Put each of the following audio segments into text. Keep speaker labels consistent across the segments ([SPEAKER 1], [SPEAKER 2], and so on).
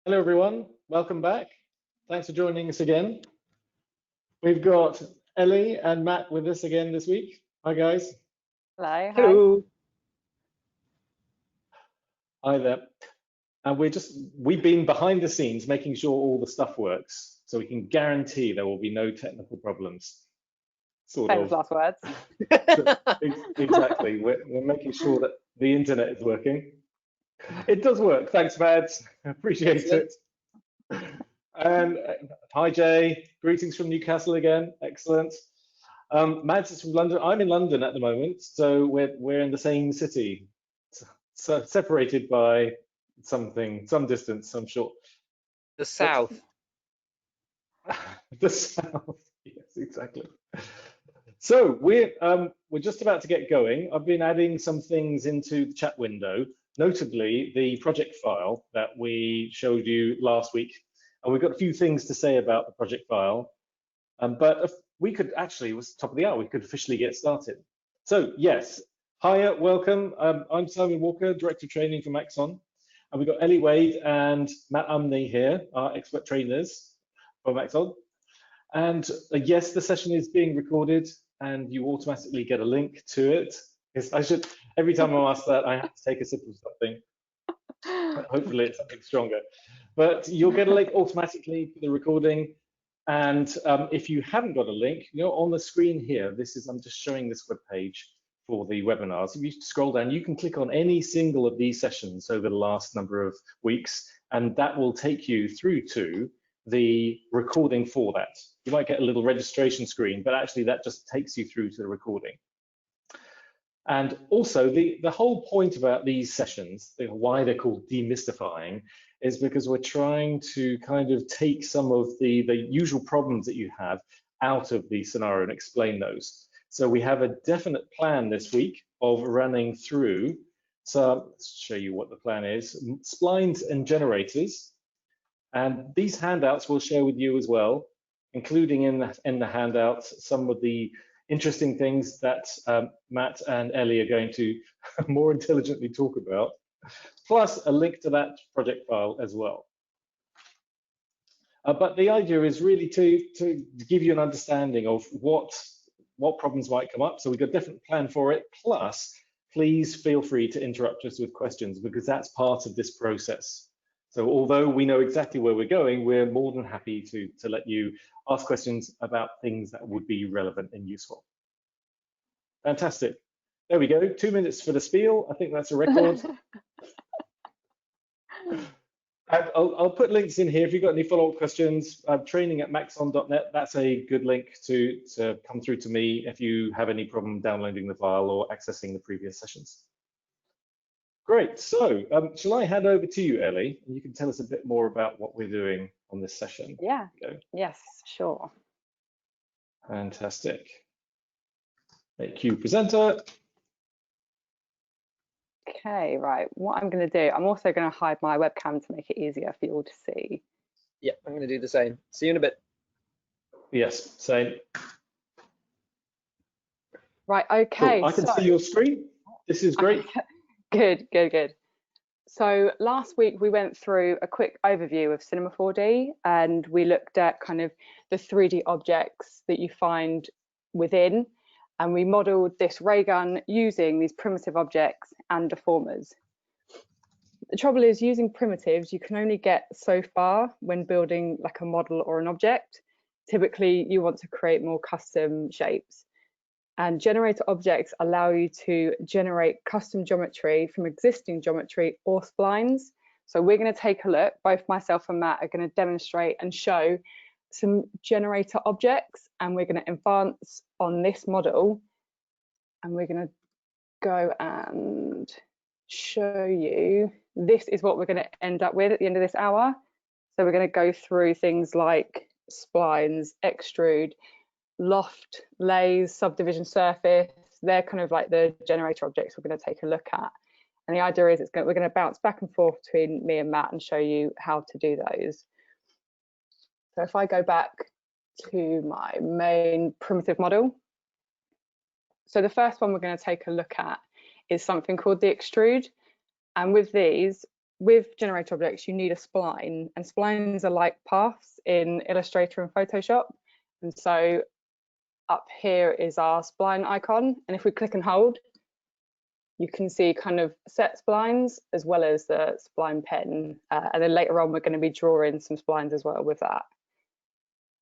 [SPEAKER 1] Hello everyone, welcome back. Thanks for joining us again. We've got Ellie and Matt with us again this week. Hi guys.
[SPEAKER 2] Hello.
[SPEAKER 3] Hello.
[SPEAKER 1] Hi there. And we've been behind the scenes making sure all the stuff works, so we can guarantee there will be no technical problems.
[SPEAKER 2] Famous last words.
[SPEAKER 1] Exactly. We're making sure that the internet is working. It does work. Thanks, Mads. Appreciate it. And hi, Jay. Greetings from Newcastle again. Excellent. Mads is from London. I'm in London at the moment, so we're in the same city, so separated by some distance, I'm sure.
[SPEAKER 3] The south.
[SPEAKER 1] The south. Yes, exactly. So we're just about to get going. I've been adding some things into the chat window, notably the project file that we showed you last week. And we've got a few things to say about the project file. But if we could actually, it was top of the hour, we could officially get started. So yes, hiya, welcome. I'm Simon Walker, Director of Training for Maxon. And we've got Ellie Wade and Matt Umney here, our expert trainers for Maxon. And yes, the session is being recorded and you automatically get a link to it. Every time I'm asked that, I have to take a sip of something. Hopefully it's something stronger. But you'll get a link automatically for the recording. And if you haven't got a link, on the screen here, I'm just showing this web page for the webinars. If you scroll down, you can click on any single of these sessions over the last number of weeks, and that will take you through to the recording for that. You might get a little registration screen, but actually that just takes you through to the recording. And also the whole point about these sessions, why they're called demystifying, is because we're trying to kind of take some of the usual problems that you have out of the scenario and explain those. So we have a definite plan this week of running through, so let's show you what the plan is, splines and generators. And these handouts we'll share with you as well, including in the handouts some of the interesting things that Matt and Ellie are going to more intelligently talk about, plus a link to that project file as well. But the idea is really to give you an understanding of what problems might come up. So we've got a different plan for it, plus please feel free to interrupt us with questions because that's part of this process. So although we know exactly where we're going, we're more than happy to let you ask questions about things that would be relevant and useful. Fantastic. There we go. 2 minutes for the spiel. I think that's a record. And I'll put links in here if you've got any follow-up questions. Training at maxon.net, that's a good link to come through to me if you have any problem downloading the file or accessing the previous sessions. Great, so shall I hand over to you, Ellie, and you can tell us a bit more about what we're doing on this session?
[SPEAKER 2] Yeah, yes, sure.
[SPEAKER 1] Fantastic. Make you presenter.
[SPEAKER 2] Okay, right, what I'm going to do, I'm also going to hide my webcam to make it easier for you all to see.
[SPEAKER 3] Yeah, I'm going to do the same. See you in a bit.
[SPEAKER 1] Yes, same.
[SPEAKER 2] Right, okay.
[SPEAKER 1] Cool. I can see your screen. This is great.
[SPEAKER 2] Good. So last week we went through a quick overview of Cinema 4D and we looked at kind of the 3D objects that you find within, and we modeled this ray gun using these primitive objects and deformers. The trouble is, using primitives, you can only get so far when building like a model or an object. Typically you want to create more custom shapes. And generator objects allow you to generate custom geometry from existing geometry or splines. So we're going to take a look, both myself and Matt are going to demonstrate and show some generator objects, and we're going to advance on this model. And we're going to go and show you, this is what we're going to end up with at the end of this hour. So we're going to go through things like splines, extrude, loft, lathe, subdivision surface. They're kind of like the generator objects we're going to take a look at. And the idea is we're going to bounce back and forth between me and Matt and show you how to do those. So if I go back to my main primitive model. So the first one we're going to take a look at is something called the extrude. And with these, with generator objects, you need a spline, and splines are like paths in Illustrator and Photoshop. And so up here is our spline icon, and if we click and hold, you can see kind of set splines as well as the spline pen, and then later on we're going to be drawing some splines as well with that.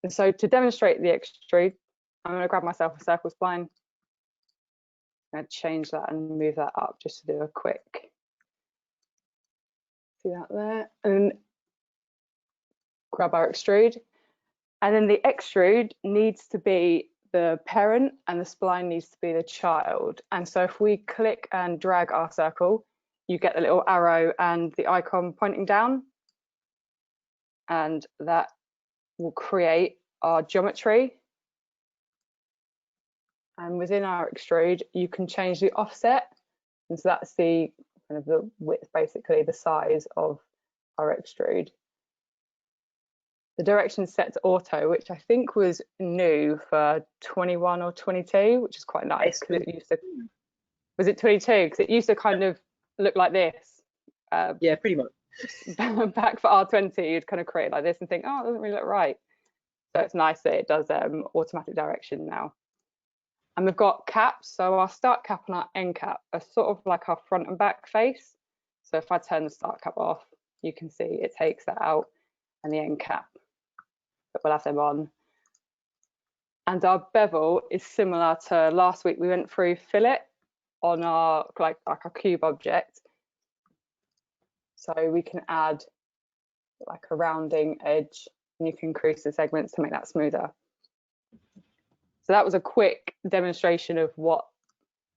[SPEAKER 2] And so to demonstrate the extrude, I'm going to grab myself a circle spline. I'm going to change that and move that up just to do a quick, see that there, and grab our extrude. And then the extrude needs to be the parent and the spline needs to be the child. And so if we click and drag our circle, you get the little arrow and the icon pointing down, and that will create our geometry. And within our extrude, you can change the offset. And so that's the kind of the width, basically the size of our extrude. The direction is set to auto, which I think was new for 21 or 22, which is quite nice because it used to, was it 22? Because it used to kind of look like this.
[SPEAKER 3] Yeah, pretty much.
[SPEAKER 2] Back for R20, you'd kind of create like this and think, oh, it doesn't really look right. So it's nice that it does automatic direction now. And we've got caps. So our start cap and our end cap are sort of like our front and back face. So if I turn the start cap off, you can see it takes that out, and the end cap, but we'll have them on. And our bevel is similar to last week. We went through fillet on our like our cube object. So we can add like a rounding edge, and you can crease the segments to make that smoother. So that was a quick demonstration of what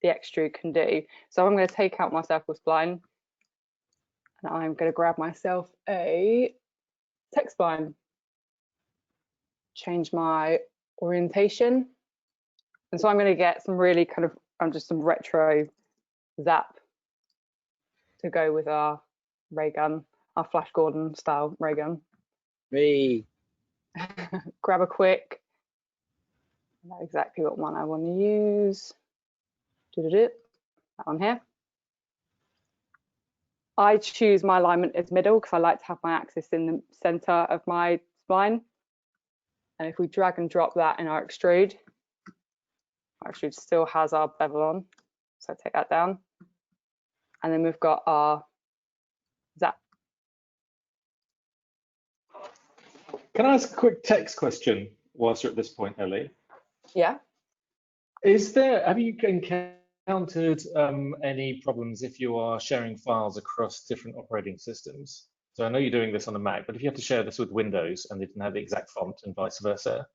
[SPEAKER 2] the extrude can do. So I'm going to take out my circle spline, and I'm going to grab myself a text spline, change my orientation, and so I'm going to get some really kind of just some retro zap to go with our ray gun, our Flash Gordon style ray gun.
[SPEAKER 3] Me.
[SPEAKER 2] Grab a quick, I know exactly what one I want to use. That one here. I choose my alignment as middle because I like to have my axis in the center of my spline. And if we drag and drop that in our extrude still has our bevel on. So take that down. And then we've got our zap.
[SPEAKER 1] Can I ask a quick text question whilst you're at this point, Ellie?
[SPEAKER 2] Yeah.
[SPEAKER 1] Have you encountered any problems if you are sharing files across different operating systems? So I know you're doing this on a Mac, but if you have to share this with Windows and they didn't have the exact font and vice versa,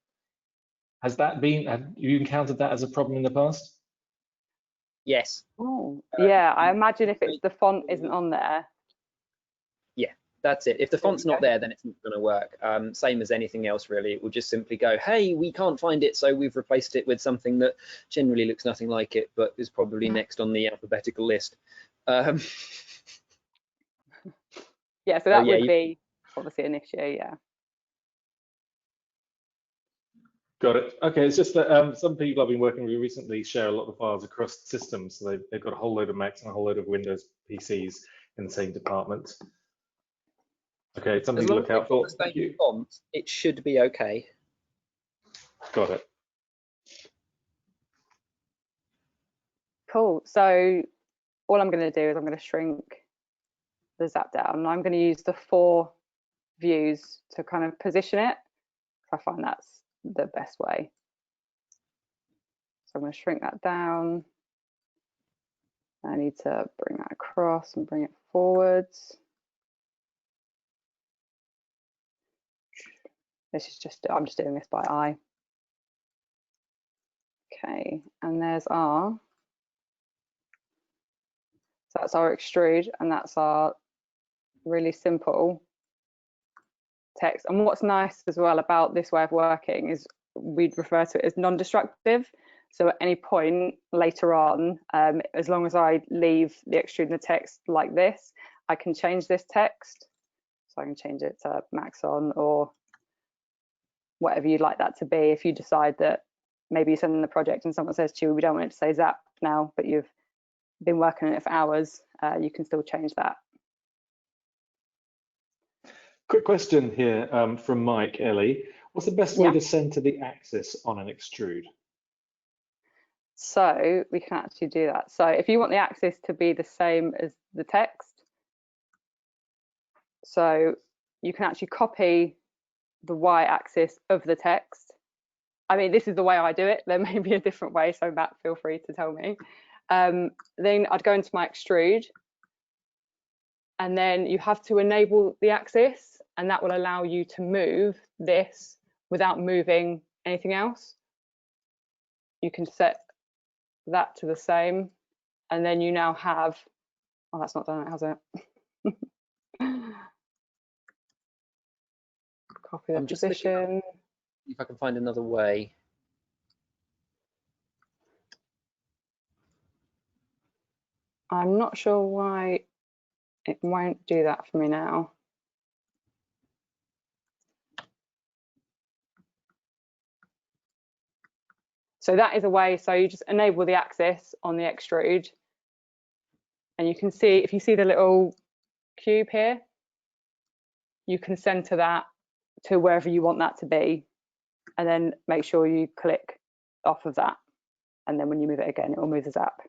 [SPEAKER 1] have you encountered that as a problem in the past?
[SPEAKER 3] Yes.
[SPEAKER 2] Oh, yeah. I imagine if it's the font isn't on there.
[SPEAKER 3] Yeah, that's it. If the font's not there, then it's not going to work. Same as anything else, really. It will just simply go, hey, we can't find it, so we've replaced it with something that generally looks nothing like it, but is probably next on the alphabetical list.
[SPEAKER 2] Yeah, so that would be obviously an issue, yeah.
[SPEAKER 1] Got it. Okay, it's just that some people I've been working with recently share a lot of files across systems. So they've got a whole load of Macs and a whole load of Windows PCs in the same department. Okay, it's something to look out for.
[SPEAKER 3] Thank you. Font, it should be okay.
[SPEAKER 1] Got it.
[SPEAKER 2] Cool. So all I'm going to do is I'm going to shrink the zap down, and I'm going to use the 4 views to kind of position it. I find that's the best way. So I'm going to shrink that down. I need to bring that across and bring it forwards. This is just, I'm just doing this by eye. Okay, and there's our, so that's our extrude, and that's our really simple text. And what's nice as well about this way of working is we'd refer to it as non-destructive. So at any point later on, as long as I leave the extrude in the text like this, I can change this text. So I can change it to Maxon or whatever you'd like that to be. If you decide that maybe you send in the project and someone says to you, we don't want it to say zap now, but you've been working on it for hours, you can still change that.
[SPEAKER 1] Quick question here from Mike Ellie. What's the best way to center the axis on an extrude?
[SPEAKER 2] So we can actually do that. So if you want the axis to be the same as the text, so you can actually copy the y-axis of the text. I mean, this is the way I do it. There may be a different way, so Matt, feel free to tell me. Then I'd go into my extrude, and then you have to enable the axis, and that will allow you to move this without moving anything else. You can set that to the same, and then you now have, oh, that's not done, has it? Copy the position.
[SPEAKER 3] If I can find another way.
[SPEAKER 2] I'm not sure why it won't do that for me now. So that is a way, so you just enable the axis on the extrude, and you can see, if you see the little cube here, you can center that to wherever you want that to be, and then make sure you click off of that, and then when you move it again, it will move the zap.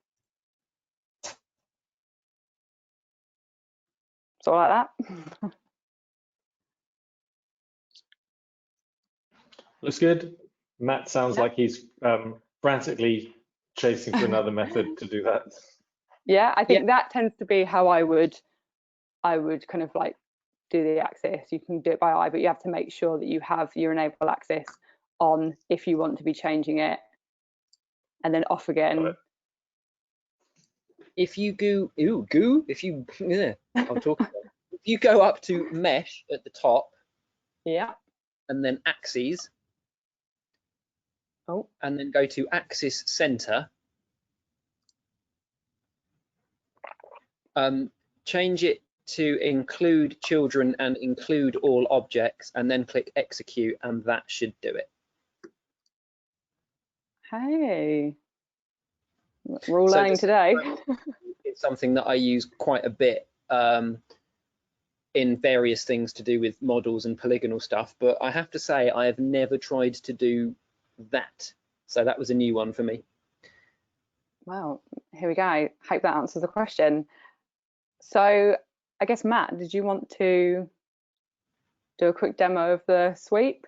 [SPEAKER 2] So like that.
[SPEAKER 1] Looks good. Matt sounds like he's frantically chasing for another method to do that.
[SPEAKER 2] Yeah, I think that tends to be how I would kind of like do the axis. You can do it by eye, but you have to make sure that you have your enable axis on if you want to be changing it, and then off again.
[SPEAKER 3] If you go, if you, I'll talk about it. If you go up to mesh at the top,
[SPEAKER 2] yeah,
[SPEAKER 3] and then axes,
[SPEAKER 2] oh,
[SPEAKER 3] and then go to axis center, change it to include children and include all objects, and then click execute, and that should do it.
[SPEAKER 2] Hey, we're all learning today.
[SPEAKER 3] It's something that I use quite a bit in various things to do with models and polygonal stuff, but I have to say I have never tried to do that. So that was a new one for me.
[SPEAKER 2] Well, here we go. Hope that answers the question. So I guess, Matt, did you want to do a quick demo of the sweep?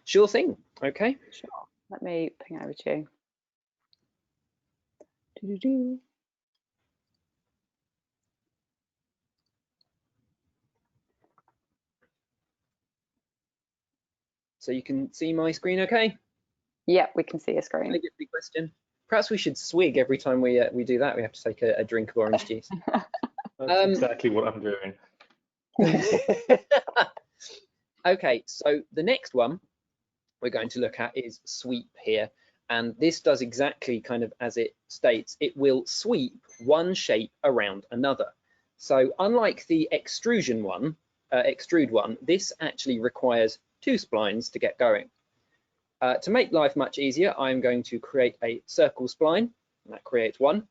[SPEAKER 3] Sure thing. Okay.
[SPEAKER 2] Sure. Let me ping it over to you. Doo-doo-doo.
[SPEAKER 3] So you can see my screen okay?
[SPEAKER 2] Yeah, we can see your screen.
[SPEAKER 3] I get the question. Perhaps we should swig every time we do that. We have to take a drink of orange juice.
[SPEAKER 1] That's exactly what I'm doing.
[SPEAKER 3] Okay, so the next one we're going to look at is sweep here. And this does exactly kind of as it states. It will sweep one shape around another. So unlike the extrude one, this actually requires 2 splines to get going. To make life much easier, I'm going to create a circle spline, and that creates 1.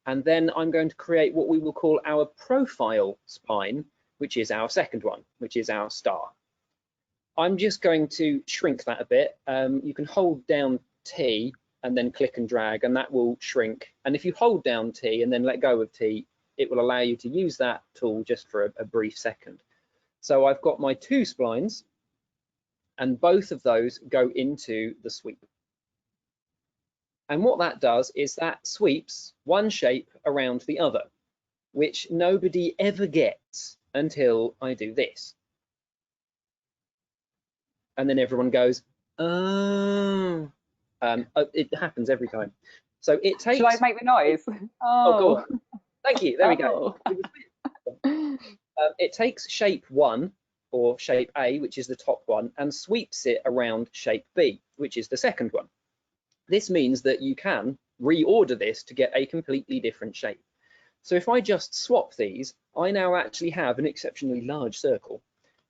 [SPEAKER 3] And then I'm going to create what we will call our profile spline, which is our second one, which is our star. I'm just going to shrink that a bit. You can hold down T and then click and drag, and that will shrink. And if you hold down T and then let go of T, it will allow you to use that tool just for a brief second. So I've got my 2 splines, and both of those go into the sweep. And what that does is that sweeps one shape around the other, which nobody ever gets until I do this. And then everyone goes, oh. It happens every time. So it takes.
[SPEAKER 2] Shall I make the noise?
[SPEAKER 3] Oh, go on. Thank you. There we go. It takes shape 1, or shape A, which is the top one, and sweeps it around shape B, which is the second one. This means that you can reorder this to get a completely different shape. So if I just swap these, I now actually have an exceptionally large circle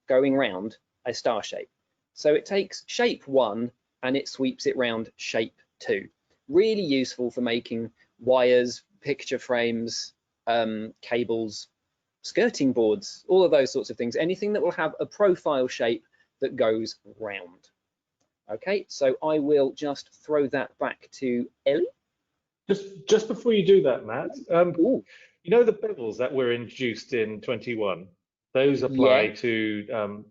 [SPEAKER 3] going round a star shape. So it takes shape 1 and it sweeps it round shape 2. Really useful for making wires, picture frames, cables, skirting boards, all of those sorts of things, anything that will have a profile shape that goes round. Okay, so I will just throw that back to Ellie.
[SPEAKER 1] Just before you do that, Matt, you know the bevels that were introduced in 21, those apply to,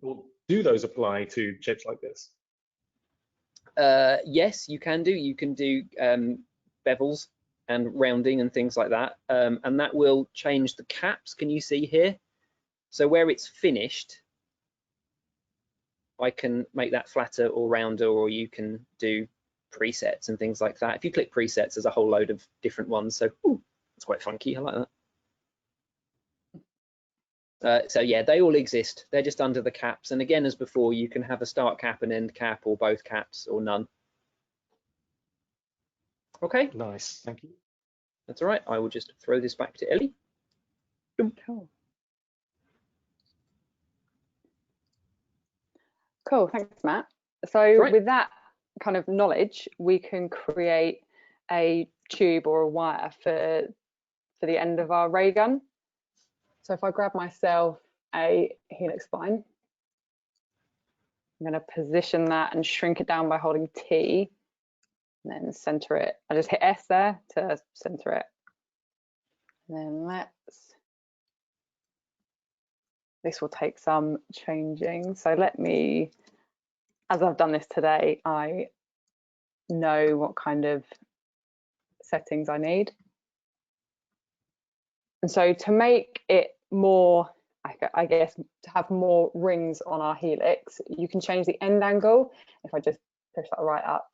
[SPEAKER 1] do those apply to shapes like this?
[SPEAKER 3] Yes, you can do. You can do bevels and rounding and things like that, and that will change the caps. Can you see here? So where it's finished, I can make that flatter or rounder, or you can do presets and things like that. If you click presets, there's a whole load of different ones. So that's quite funky. I like that. So yeah, they all exist. They're just under the caps. And again, as before, you can have a start cap, an end cap, or both caps, or none. Okay.
[SPEAKER 1] Nice, thank you.
[SPEAKER 3] That's all right. I will just throw this back to Ellie.
[SPEAKER 2] Cool, thanks, Matt. So with that kind of knowledge, we can create a tube or a wire for the end of our ray gun. So if I grab myself a Helix spline, I'm going to position that and shrink it down by holding T, and then center it. I just hit S there to center it. And then this will take some changing. So let me, as I've done this today, I know what kind of settings I need. And so to make it more, I guess, to have more rings on our helix, you can change the end angle. If I just push that right up,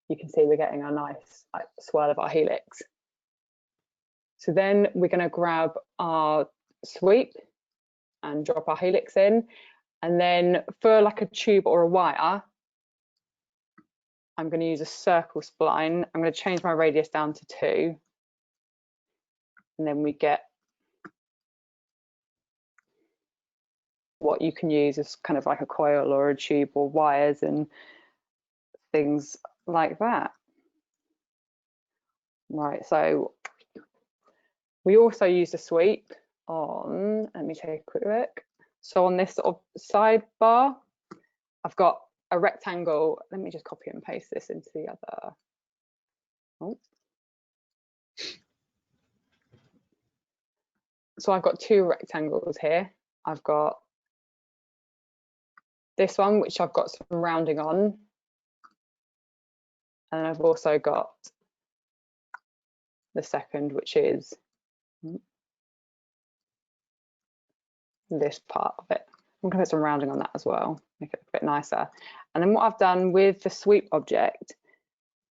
[SPEAKER 2] you can see we're getting a nice swirl of our helix. So then we're going to grab our sweep and drop our helix in. And then for like a tube or a wire, I'm going to use a circle spline. I'm going to change my radius down to 2. And then we get what you can use as kind of like a coil or a tube or wires and things like that. Right, so we also use the sweep on, let me take a quick look. So on this sort of sidebar, I've got a rectangle. Let me just copy and paste this into the other. Oh. So I've got 2 rectangles here. I've got this one, which I've got some rounding on. And I've also got the second, which is this part of it. I'm going to put some rounding on that as well, make it a bit nicer. And then what I've done with the sweep object,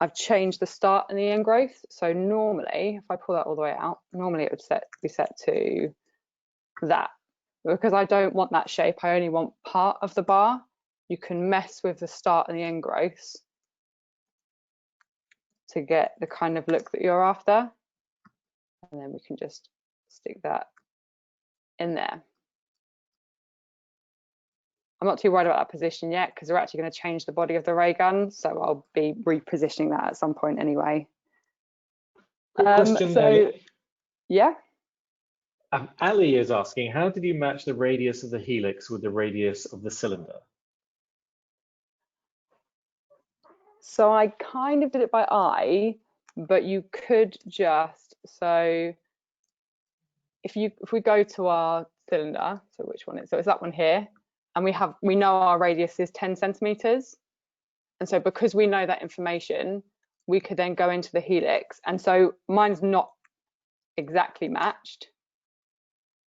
[SPEAKER 2] I've changed the start and the end growth. So normally, if I pull that all the way out, normally it would be set to that. Because I don't want that shape, I only want part of the bar. You can mess with the start and the end growths to get the kind of look that you're after. And then we can just stick that in there. I'm not too worried about that position yet because we're actually going to change the body of the ray gun, so I'll be repositioning that at some point anyway.
[SPEAKER 1] Question, Ali.
[SPEAKER 2] Yeah.
[SPEAKER 1] Ali is asking, how did you match the radius of the helix with the radius of the cylinder?
[SPEAKER 2] So I kind of did it by eye, but you could just, so if we go to our cylinder, so which one is, so it's that one here, and we know our radius is 10 centimeters. And so because we know that information, we could then go into the helix. And so mine's not exactly matched,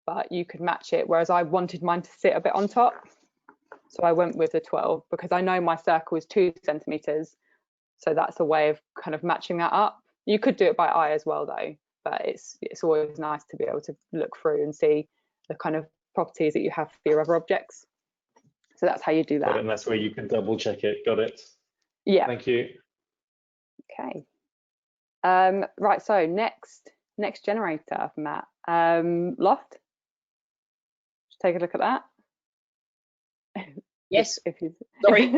[SPEAKER 2] but you could match it. Whereas I wanted mine to sit a bit on top. So I went with the 12 because I know my circle is 2 centimeters. So that's a way of kind of matching that up. You could do it by eye as well though, but it's always nice to be able to look through and see the kind of properties that you have for your other objects. So that's how you do that.
[SPEAKER 1] And that's where you can double check it. Got it.
[SPEAKER 2] Yeah.
[SPEAKER 1] Thank you.
[SPEAKER 2] Okay. Right. So next generator, Matt. Loft. Just take a look at that.
[SPEAKER 3] Yes.
[SPEAKER 2] If he's
[SPEAKER 3] sorry.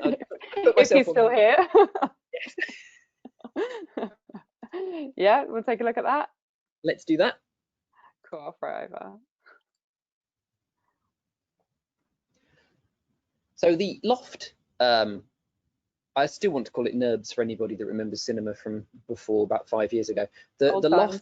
[SPEAKER 2] if he's still here. Yes. Yeah. We'll take a look at that.
[SPEAKER 3] Let's do that.
[SPEAKER 2] Cool. I'll throw it over.
[SPEAKER 3] So the loft, I still want to call it NURBS for anybody that remembers cinema from before, about 5 years ago. The loft,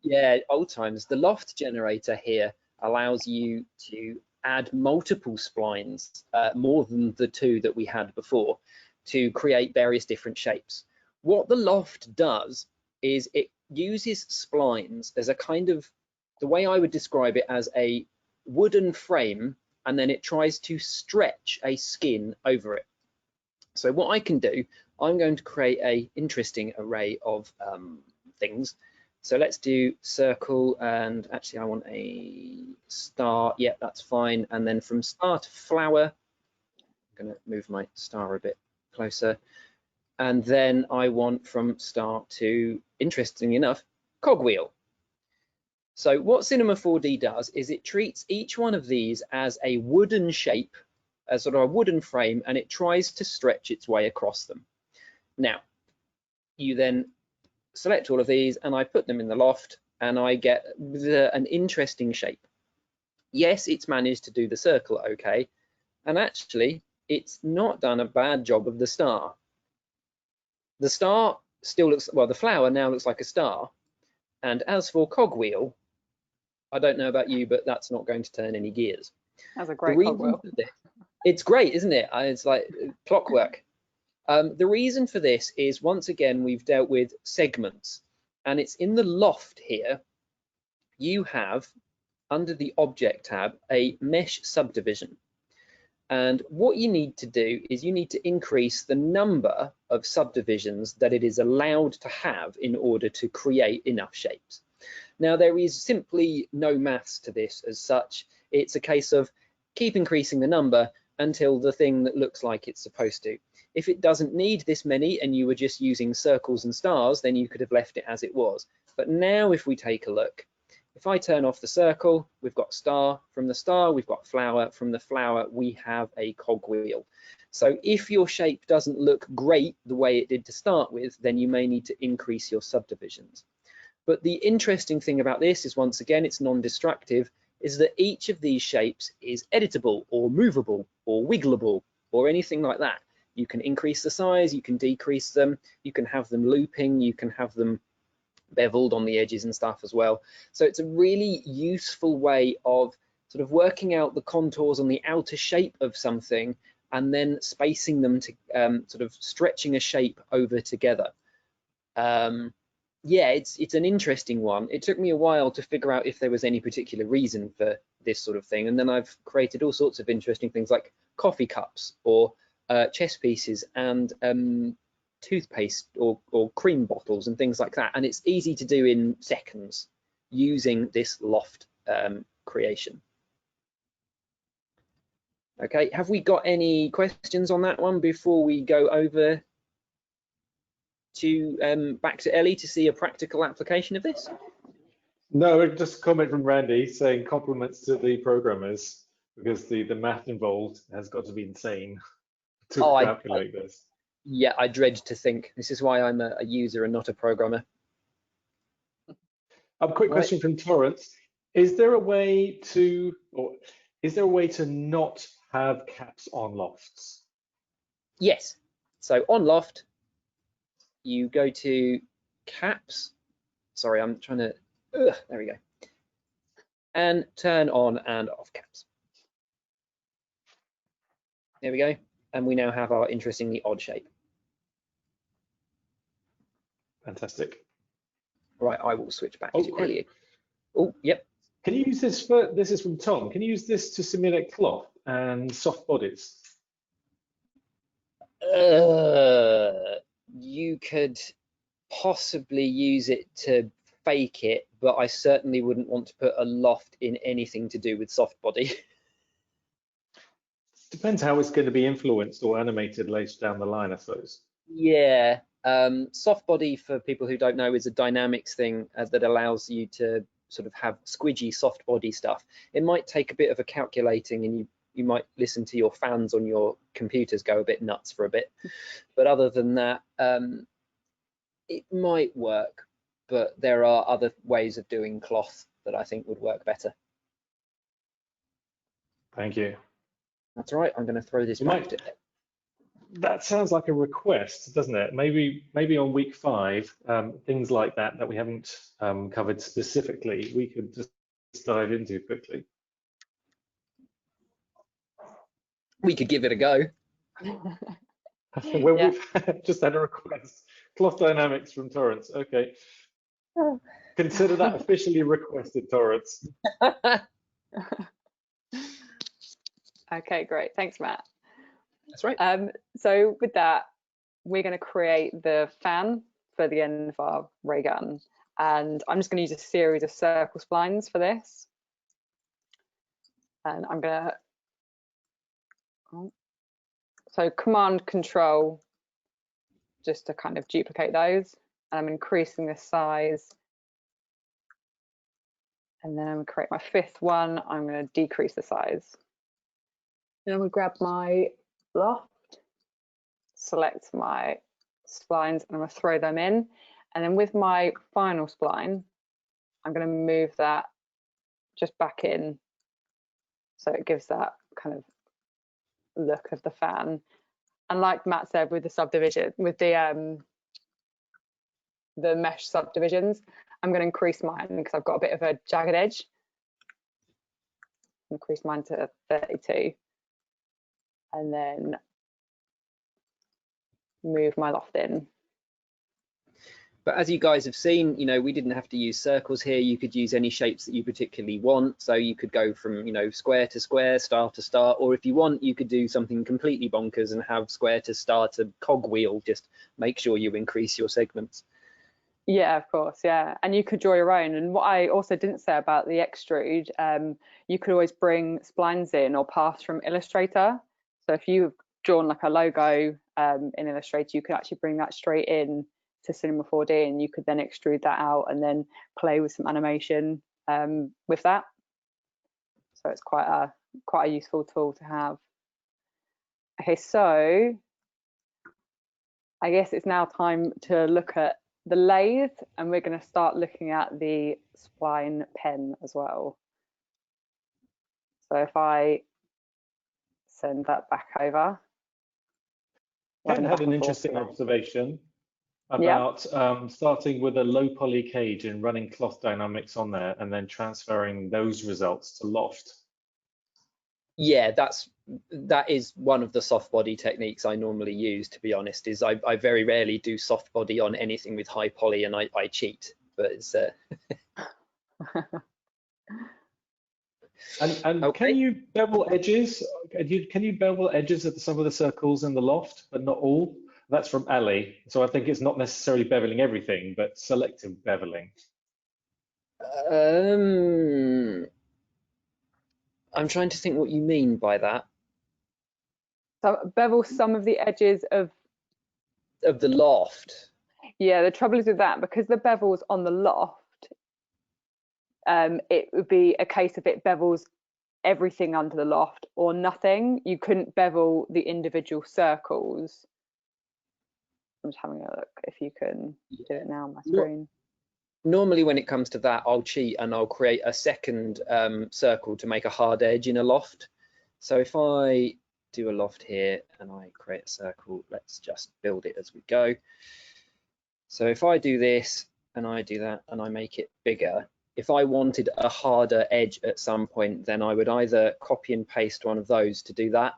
[SPEAKER 3] yeah, old times. The loft generator here allows you to add multiple splines, more than the 2 that we had before, to create various different shapes. What the loft does is it uses splines as a kind of, the way I would describe it, as a wooden frame, and then it tries to stretch a skin over it. So what I can do, I'm going to create a interesting array of things. So let's do circle, and actually I want a star. Yeah, that's fine. And then from star to flower, I'm going to move my star a bit closer. And then I want from star to, interestingly enough, cogwheel. So what Cinema 4D does is it treats each one of these as a wooden shape, as sort of a wooden frame, and it tries to stretch its way across them. Now, you then select all of these and I put them in the loft and I get an interesting shape. Yes, it's managed to do the circle okay, and actually it's not done a bad job of the star. The star still looks, well, the flower now looks like a star, and as for cogwheel, I don't know about you, but that's not going to turn any gears.
[SPEAKER 2] That's a great cogwheel.
[SPEAKER 3] It's great, isn't it? It's like clockwork. The reason for this is, once again, we've dealt with segments, and it's in the loft here. You have, under the Object tab, a Mesh subdivision. And what you need to do is you need to increase the number of subdivisions that it is allowed to have in order to create enough shapes. Now, there is simply no maths to this as such. It's a case of keep increasing the number until the thing that looks like it's supposed to. If it doesn't need this many and you were just using circles and stars, then you could have left it as it was. But now if we take a look, if I turn off the circle, we've got star. From the star, we've got flower. From the flower, we have a cogwheel. So if your shape doesn't look great the way it did to start with, then you may need to increase your subdivisions. But the interesting thing about this is, once again, it's non-destructive, is that each of these shapes is editable or movable or wiggleable or anything like that. You can increase the size, you can decrease them, you can have them looping, you can have them beveled on the edges and stuff as well. So it's a really useful way of sort of working out the contours on the outer shape of something and then spacing them to sort of stretching a shape over together. Yeah, it's an interesting one. It took me a while to figure out if there was any particular reason for this sort of thing, and then I've created all sorts of interesting things like coffee cups or chess pieces and toothpaste or cream bottles and things like that, and it's easy to do in seconds using this loft creation. Okay, have we got any questions on that one before we go over to back to Ellie to see a practical application of this?
[SPEAKER 1] No, just a comment from Randy saying compliments to the programmers, because the math involved has got to be insane to calculate this.
[SPEAKER 3] Yeah, I dread to think. This is why I'm a user and not a programmer.
[SPEAKER 1] A quick question from Torrance. Is there a way to, not have caps on lofts? Yes.
[SPEAKER 3] So on loft, you go to caps. Sorry, I'm trying to, there we go. And turn on and off caps. There we go. And we now have our interestingly odd shape.
[SPEAKER 1] Fantastic.
[SPEAKER 3] Right, I will switch back to Elliot. Oh, yep.
[SPEAKER 1] Can you use this for, this is from Tom, can you use this to simulate cloth and soft bodies?
[SPEAKER 3] You could possibly use it to fake it, but I certainly wouldn't want to put a loft in anything to do with soft body.
[SPEAKER 1] Depends how it's going to be influenced or animated later down the line, I suppose.
[SPEAKER 3] Yeah, soft body, for people who don't know, is a dynamics thing that allows you to sort of have squidgy soft body stuff. It might take a bit of a calculating, and you might listen to your fans on your computers go a bit nuts for a bit, but other than that, it might work. But there are other ways of doing cloth that I think would work better.
[SPEAKER 1] Thank you.
[SPEAKER 3] That's right. I'm going to throw this back to.
[SPEAKER 1] That sounds like a request, doesn't it? Maybe on week 5, things like that we haven't covered specifically, we could just dive into quickly.
[SPEAKER 3] We could give it a go.
[SPEAKER 1] Well, we've just had a request. Cloth dynamics from Torrance. Okay. Consider that officially requested, Torrance.
[SPEAKER 2] Okay, great. Thanks, Matt.
[SPEAKER 3] That's right.
[SPEAKER 2] So with that, we're going to create the fan for the end of our ray gun. And I'm just going to use a series of circle splines for this. And I'm going to, so Command Control, just to kind of duplicate those. And I'm increasing the size. And then I'm going to create my 5th one. I'm going to decrease the size. Then I'm going to grab my loft, select my splines, and I'm going to throw them in. And then with my final spline, I'm going to move that just back in, so it gives that kind of look of the fan. And like Matt said, with the subdivision, with the mesh subdivisions, I'm going to increase mine because I've got a bit of a jagged edge. Increase mine to 32, and then move my loft in.
[SPEAKER 3] But as you guys have seen, you know, we didn't have to use circles here. You could use any shapes that you particularly want. So you could go from, you know, square to square, star to star, or if you want, you could do something completely bonkers and have square to star to cogwheel. Just make sure you increase your segments.
[SPEAKER 2] Yeah, of course, yeah. And you could draw your own. And what I also didn't say about the extrude, you could always bring splines in or paths from Illustrator. So if you've drawn like a logo in Illustrator, you could actually bring that straight in to Cinema 4D, and you could then extrude that out and then play with some animation with that. So it's quite a useful tool to have. Okay, so I guess it's now time to look at the lathe, and we're going to start looking at the spline pen as well. So if I send that back over.
[SPEAKER 1] Ken had an interesting observation about starting with a low poly cage and running cloth dynamics on there and then transferring those results to Loft.
[SPEAKER 3] Yeah, that is one of the soft body techniques I normally use, to be honest. Is I very rarely do soft body on anything with high poly, and I cheat, but it's
[SPEAKER 1] And
[SPEAKER 3] okay.
[SPEAKER 1] Can you bevel edges? Can you bevel edges at some of the circles in the Loft, but not all? That's from Ali. So I think it's not necessarily beveling everything, but selective beveling.
[SPEAKER 3] I'm trying to think what you mean by that.
[SPEAKER 2] So bevel some of the edges of
[SPEAKER 3] the loft.
[SPEAKER 2] Yeah, the trouble is with that, because the bevel's on the loft, it would be a case of it bevels everything under the loft or nothing. You couldn't bevel the individual circles. I'm just having a look if you can do it now on my screen.
[SPEAKER 3] Normally when it comes to that, I'll cheat and I'll create a second circle to make a hard edge in a loft. So if I do a loft here and I create a circle, let's just build it as we go. So if I do this and I do that and I make it bigger, if I wanted a harder edge at some point, then I would either copy and paste one of those to do that.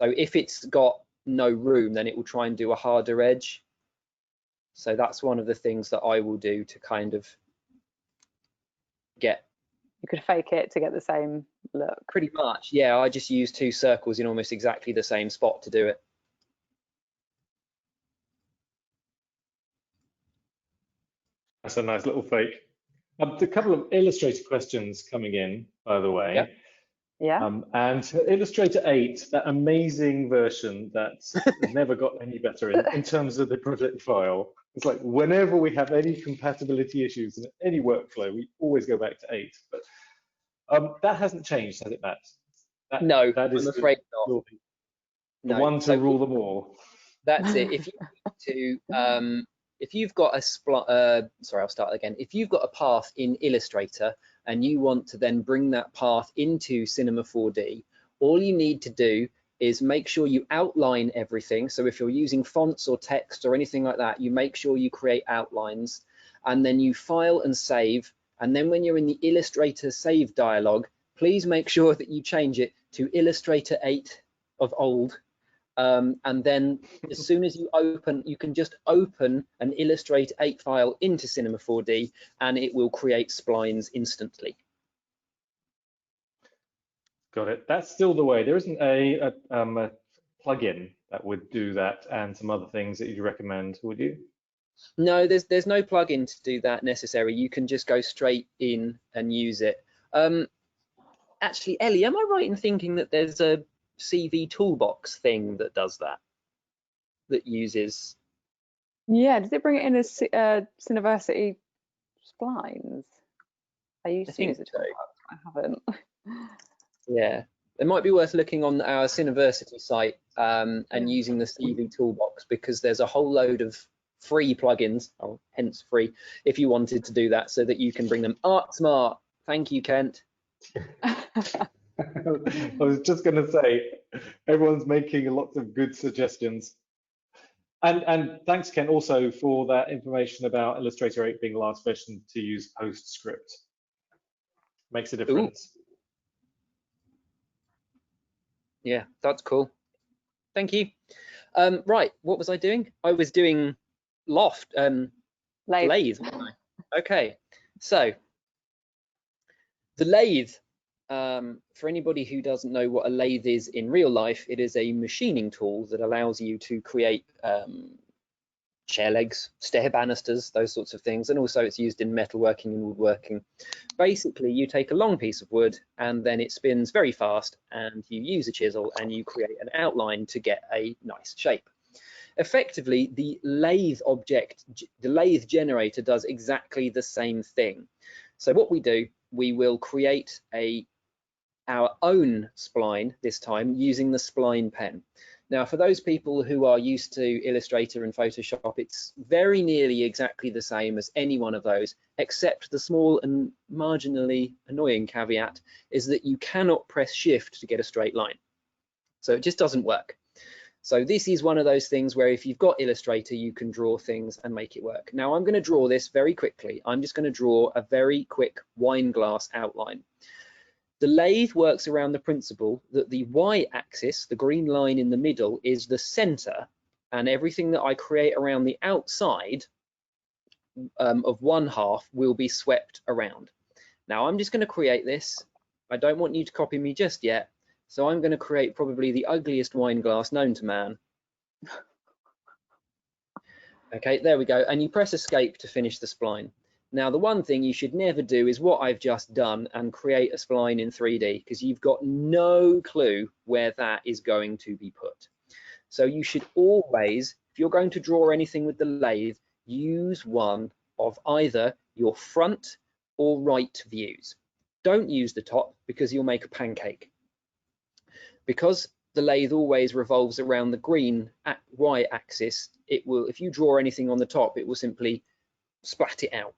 [SPEAKER 3] So if it's got no room, then it will try and do a harder edge. So that's one of the things that I will do to kind of get.
[SPEAKER 2] You could fake it to get the same look.
[SPEAKER 3] Pretty much, yeah. I just use 2 circles in almost exactly the same spot to do it.
[SPEAKER 1] That's a nice little fake. A couple of Illustrator questions coming in, by the way.
[SPEAKER 2] Yeah.
[SPEAKER 1] And Illustrator 8, that amazing version that's never got any better in terms of the project file. It's like whenever we have any compatibility issues in any workflow, we always go back to 8. But that hasn't changed, has it, Matt?
[SPEAKER 3] No,
[SPEAKER 1] that is
[SPEAKER 3] I'm afraid not.
[SPEAKER 1] The one to rule them all.
[SPEAKER 3] That's it. If you need to, if you've got a sorry, I'll start again. If you've got a path in Illustrator and you want to then bring that path into Cinema 4D, all you need to do is make sure you outline everything. So if you're using fonts or text or anything like that, you make sure you create outlines, and then you file and save. And then when you're in the Illustrator save dialog, please make sure that you change it to Illustrator 8 of old. And then as soon as you open, you can just open an Illustrator 8 file into Cinema 4D, and it will create splines instantly.
[SPEAKER 1] Got it. That's still the way. There isn't a plugin that would do that and some other things that you'd recommend, would you?
[SPEAKER 3] No, there's no plugin to do that necessary. You can just go straight in and use it. Actually, Ellie, am I right in thinking that there's a CV toolbox thing that does that? That uses?
[SPEAKER 2] Yeah, does it bring it in as Cineversity Splines? I used to use the toolbox. I haven't.
[SPEAKER 3] Yeah, it might be worth looking on our Cineversity site and using the CV toolbox, because there's a whole load of free plugins, oh, hence free, if you wanted to do that, so that you can bring them art smart. Thank you, Kent.
[SPEAKER 1] I was just going to say, everyone's making lots of good suggestions. And thanks, Ken, also for that information about Illustrator 8 being the last version to use PostScript. Makes a difference.
[SPEAKER 3] Ooh. Yeah, that's cool. Thank you. Right, what was I doing? I was doing Loft, lathe. Okay, so the lathe, for anybody who doesn't know what a lathe is in real life, it is a machining tool that allows you to create chair legs, stair banisters, those sorts of things, and also it's used in metalworking and woodworking. Basically, you take a long piece of wood and then it spins very fast, and you use a chisel and you create an outline to get a nice shape. Effectively, the lathe generator does exactly the same thing. So what we do, we will create our own spline this time using the spline pen. Now, for those people who are used to Illustrator and Photoshop, it's very nearly exactly the same as any one of those, except the small and marginally annoying caveat is that you cannot press Shift to get a straight line. So it just doesn't work. So this is one of those things where if you've got Illustrator, you can draw things and make it work. Now I'm going to draw this very quickly. I'm just going to draw a very quick wine glass outline. The lathe works around the principle that the y-axis, the green line in the middle, is the center, and everything that I create around the outside of one half will be swept around. Now I'm just going to create this. I don't want you to copy me just yet, so I'm going to create probably the ugliest wine glass known to man. Okay, there we go, and you press escape to finish the spline. Now, the one thing you should never do is what I've just done and create a spline in 3D, because you've got no clue where that is going to be put. So you should always, if you're going to draw anything with the lathe, use one of either your front or right views. Don't use the top, because you'll make a pancake. Because the lathe always revolves around the green y-axis, it will, if you draw anything on the top, it will simply splat it out.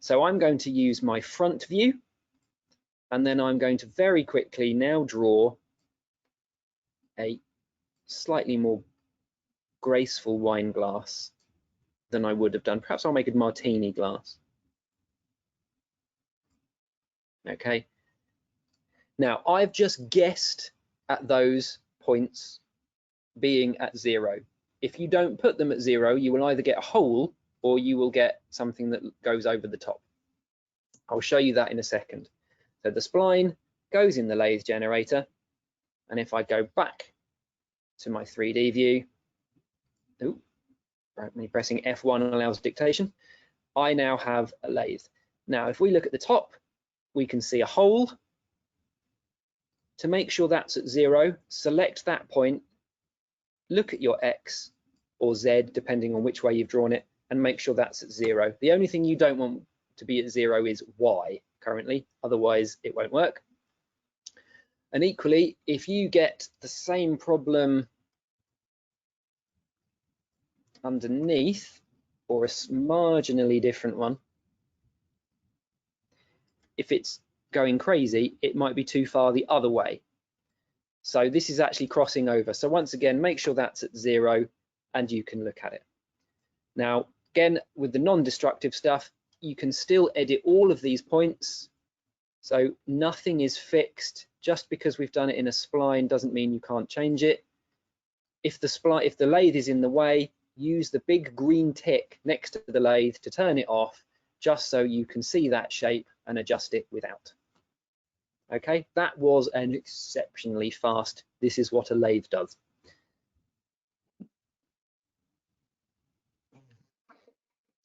[SPEAKER 3] So I'm going to use my front view, and then I'm going to very quickly now draw a slightly more graceful wine glass than I would have done. Perhaps I'll make a martini glass. Okay. Now I've just guessed at those points being at 0. If you don't put them at 0, you will either get a hole or you will get something that goes over the top. I'll show you that in a second. So the spline goes in the lathe generator, and if I go back to my 3D view, me pressing F1 allows dictation, I now have a lathe. Now if we look at the top, we can see a hole. To make sure that's at 0, select that point, look at your X or Z, depending on which way you've drawn it, and make sure that's at 0. The only thing you don't want to be at 0 is Y currently, otherwise it won't work. And equally, if you get the same problem underneath, or a marginally different one, if it's going crazy, it might be too far the other way. So this is actually crossing over. So once again, make sure that's at 0 and you can look at it. Now, again, with the non-destructive stuff, you can still edit all of these points. So nothing is fixed. Just because we've done it in a spline doesn't mean you can't change it. If the lathe is in the way, use the big green tick next to the lathe to turn it off, just so you can see that shape and adjust it without. Okay, that was an exceptionally fast. This is what a lathe does.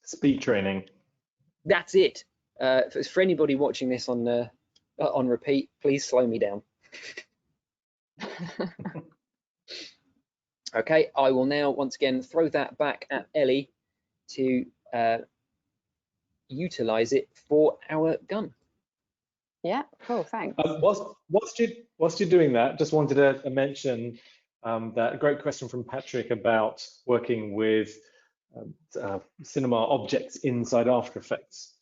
[SPEAKER 1] Speed training.
[SPEAKER 3] That's it. For anybody watching this on repeat, please slow me down. Okay, I will now once again throw that back at Ellie to utilize it for our gun.
[SPEAKER 2] Yeah, cool, thanks.
[SPEAKER 1] Whilst you're doing that, just wanted to mention that great question from Patrick about working with cinema objects inside After Effects.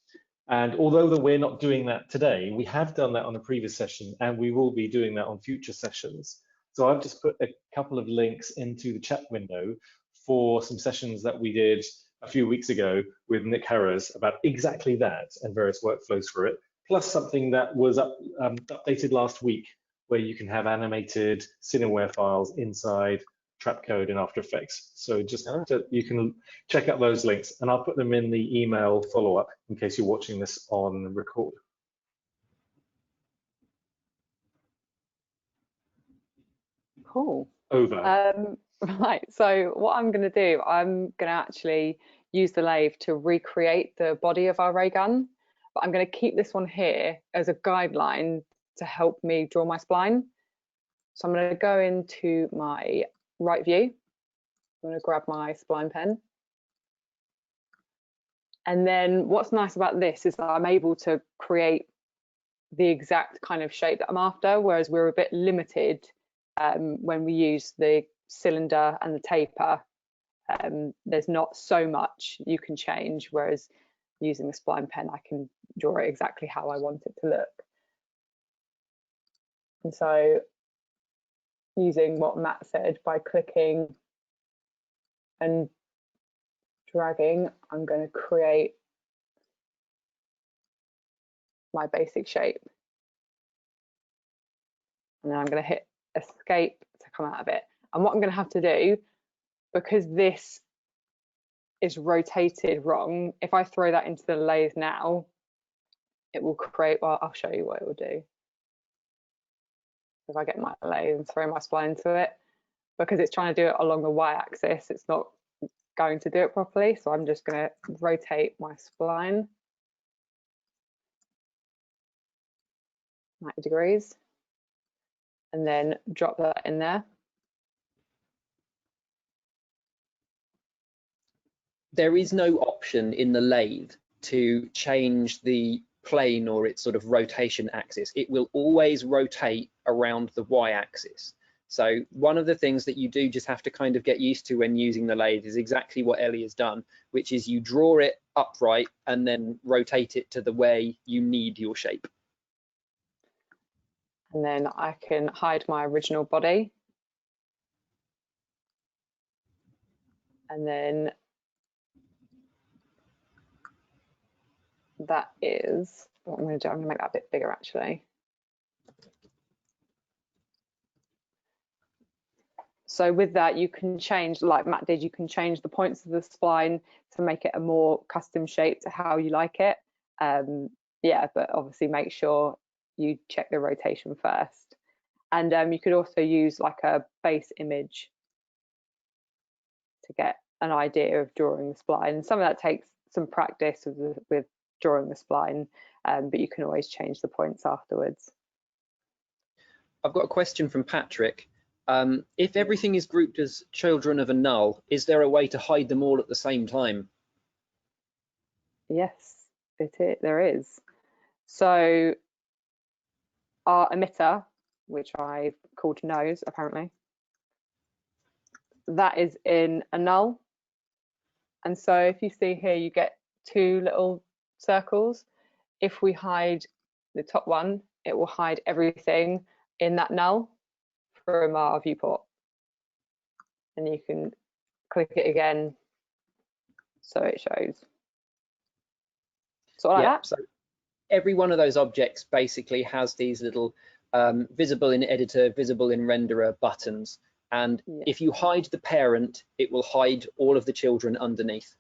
[SPEAKER 1] And although we're not doing that today, we have done that on a previous session, and we will be doing that on future sessions. So I've just put a couple of links into the chat window for some sessions that we did a few weeks ago with Nick Harris about exactly that and various workflows for it, plus something that was updated last week, where you can have animated Cineware files inside Trapcode in After Effects. So just you can check out those links, and I'll put them in the email follow-up in case you're watching this on record.
[SPEAKER 2] Cool.
[SPEAKER 1] Over.
[SPEAKER 2] Right, so what I'm going to do, I'm going to actually use the lathe to recreate the body of our ray gun, but I'm going to keep this one here as a guideline to help me draw my spline. So I'm going to go into my right view. I'm going to grab my spline pen. And then what's nice about this is that I'm able to create the exact kind of shape that I'm after, whereas we're a bit limited when we use the cylinder and the taper. There's not so much you can change, whereas using the spline pen, I can draw it exactly how I want it to look. And so using what Matt said, by clicking and dragging, I'm going to create my basic shape. And then I'm going to hit escape to come out of it. And what I'm going to have to do, because this is rotated wrong, if I throw that into the lathe now, it will create, well, I'll show you what it will do. If I get my lathe and throw my spline into it, because it's trying to do it along the y-axis, it's not going to do it properly. So I'm just going to rotate my spline 90 degrees and then drop that in there.
[SPEAKER 3] There is no option in the lathe to change the plane or its sort of rotation axis. It will always rotate around the y-axis. So one of the things that you do just have to kind of get used to when using the lathe is exactly what Ellie has done, which is you draw it upright and then rotate it to the way you need your shape.
[SPEAKER 2] And then I can hide my original body. And then that is what I'm going to do. I'm going to make that a bit bigger actually. So with that, you can change, like Matt did, you can change the points of the spline to make it a more custom shape to how you like it. Yeah, but obviously make sure you check the rotation first. And you could also use like a base image to get an idea of drawing the spline. Some of that takes some practice with drawing the spline, but you can always change the points afterwards.
[SPEAKER 3] I've got a question from Patrick. If everything is grouped as children of a null, is there a way to hide them all at the same time?
[SPEAKER 2] Yes, there is. So our emitter, which I've called nose apparently, that is in a null. And so if you see here, you get two little circles. If we hide the top one, it will hide everything in that null, from our viewport. And you can click it again so it shows. Sort of like that.
[SPEAKER 3] So every one of those objects basically has these little visible in editor, visible in renderer buttons. And if you hide the parent, it will hide all of the children underneath.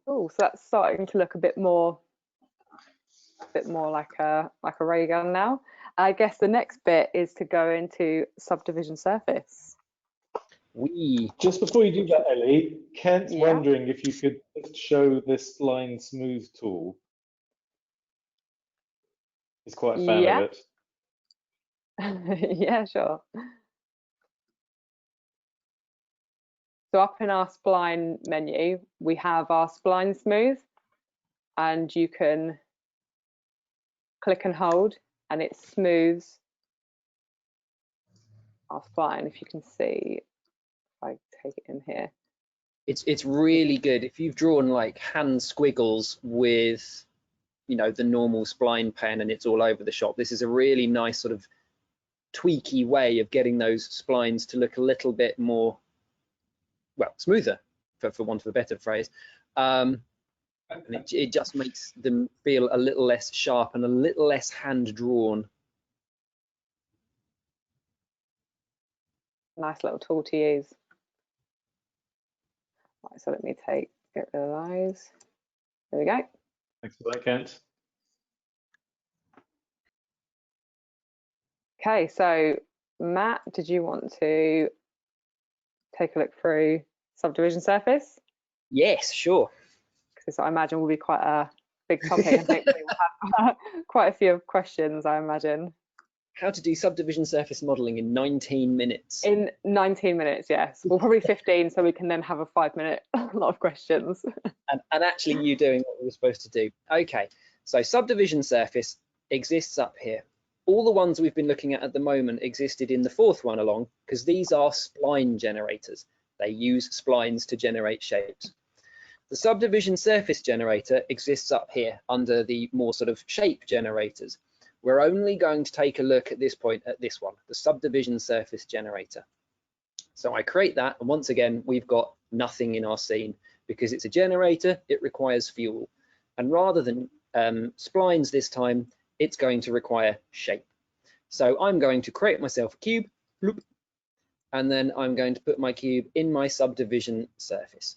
[SPEAKER 2] Oh, so that's starting to look a bit more like a ray gun now. I guess the next bit is to go into Subdivision Surface.
[SPEAKER 1] Just before you do that, Ellie, Kent's wondering if you could just show this Spline Smooth tool. He's quite a fan of it.
[SPEAKER 2] Yeah, sure. So up in our Spline menu, we have our Spline Smooth, and you can click and hold, and it smooths our spline. If you can see, if I take it in here.
[SPEAKER 3] It's really good. If you've drawn like hand squiggles with, you know, the normal spline pen and it's all over the shop, this is a really nice sort of tweaky way of getting those splines to look a little bit more, well, smoother, for want of a better phrase. And it just makes them feel a little less sharp and a little less hand drawn.
[SPEAKER 2] Nice little tool to use. Right, so let me get rid of those. There we go.
[SPEAKER 1] Thanks for that, Kent.
[SPEAKER 2] Okay, so Matt, did you want to take a look through Subdivision Surface?
[SPEAKER 3] Yes, sure.
[SPEAKER 2] Because I imagine will be quite a big topic, and hopefully we'll have quite a few questions, I imagine.
[SPEAKER 3] How to do subdivision surface modeling in 19 minutes.
[SPEAKER 2] In 19 minutes, yes. Well, probably 15, so we can then have a 5-minute lot of questions.
[SPEAKER 3] And actually you doing what we were supposed to do. Okay, so subdivision surface exists up here. All the ones we've been looking at the moment existed in the fourth one along, because these are spline generators. They use splines to generate shapes. The subdivision surface generator exists up here under the more sort of shape generators. We're only going to take a look at this point at this one, the subdivision surface generator. So I create that, and once again, we've got nothing in our scene because it's a generator, it requires fuel. And rather than splines this time, it's going to require shape. So I'm going to create myself a cube, bloop, and then I'm going to put my cube in my subdivision surface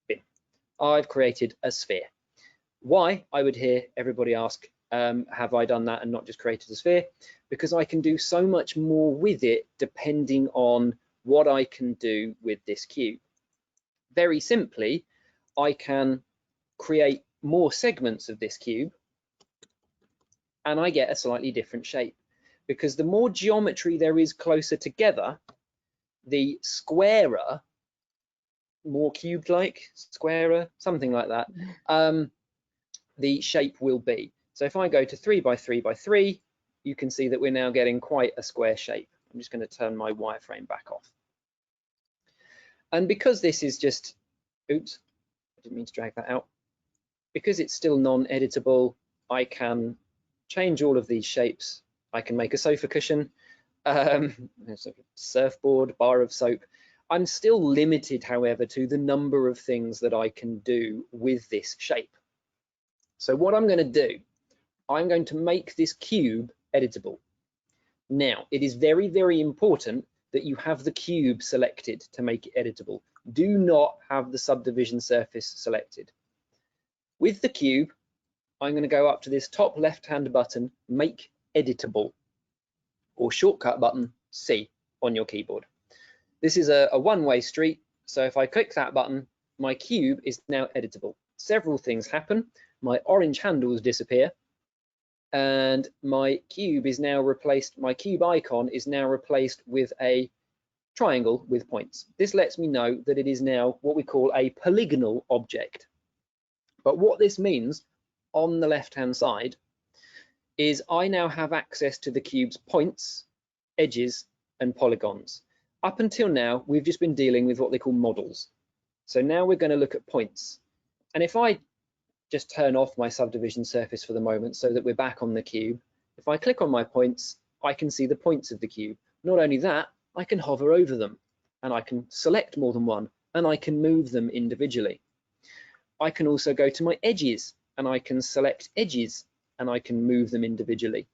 [SPEAKER 3] bin. I've created a sphere. Why, I would hear everybody ask, have I done that and not just created a sphere? Because I can do so much more with it depending on what I can do with this cube. Very simply, I can create more segments of this cube and I get a slightly different shape, because the more geometry there is closer together, the squarer, more cubed-like, squarer, something like that, the shape will be. So if I go to 3 by 3 by 3, you can see that we're now getting quite a square shape. I'm just going to turn my wireframe back off. And because this is just, oops, I didn't mean to drag that out. Because it's still non-editable, I can change all of these shapes. I can make a sofa cushion, surfboard, bar of soap. I'm still limited, however, to the number of things that I can do with this shape. So what I'm going to do, I'm going to make this cube editable. Now, it is very, very important that you have the cube selected to make it editable. Do not have the subdivision surface selected. With the cube, I'm going to go up to this top left-hand button, Make Editable, or shortcut button C on your keyboard. This is a one-way street, so if I click that button, my cube is now editable. Several things happen. My orange handles disappear, and my cube is now replaced, my cube icon is now replaced with a triangle with points. This lets me know that it is now what we call a polygonal object. But what this means on the left-hand side is I now have access to the cube's points, edges, and polygons. Up until now, we've just been dealing with what they call models. So now we're going to look at points. And if I just turn off my subdivision surface for the moment so that we're back on the cube. If I click on my points, I can see the points of the cube. Not only that, I can hover over them and I can select more than one and I can move them individually. I can also go to my edges and I can select edges and I can move them individually.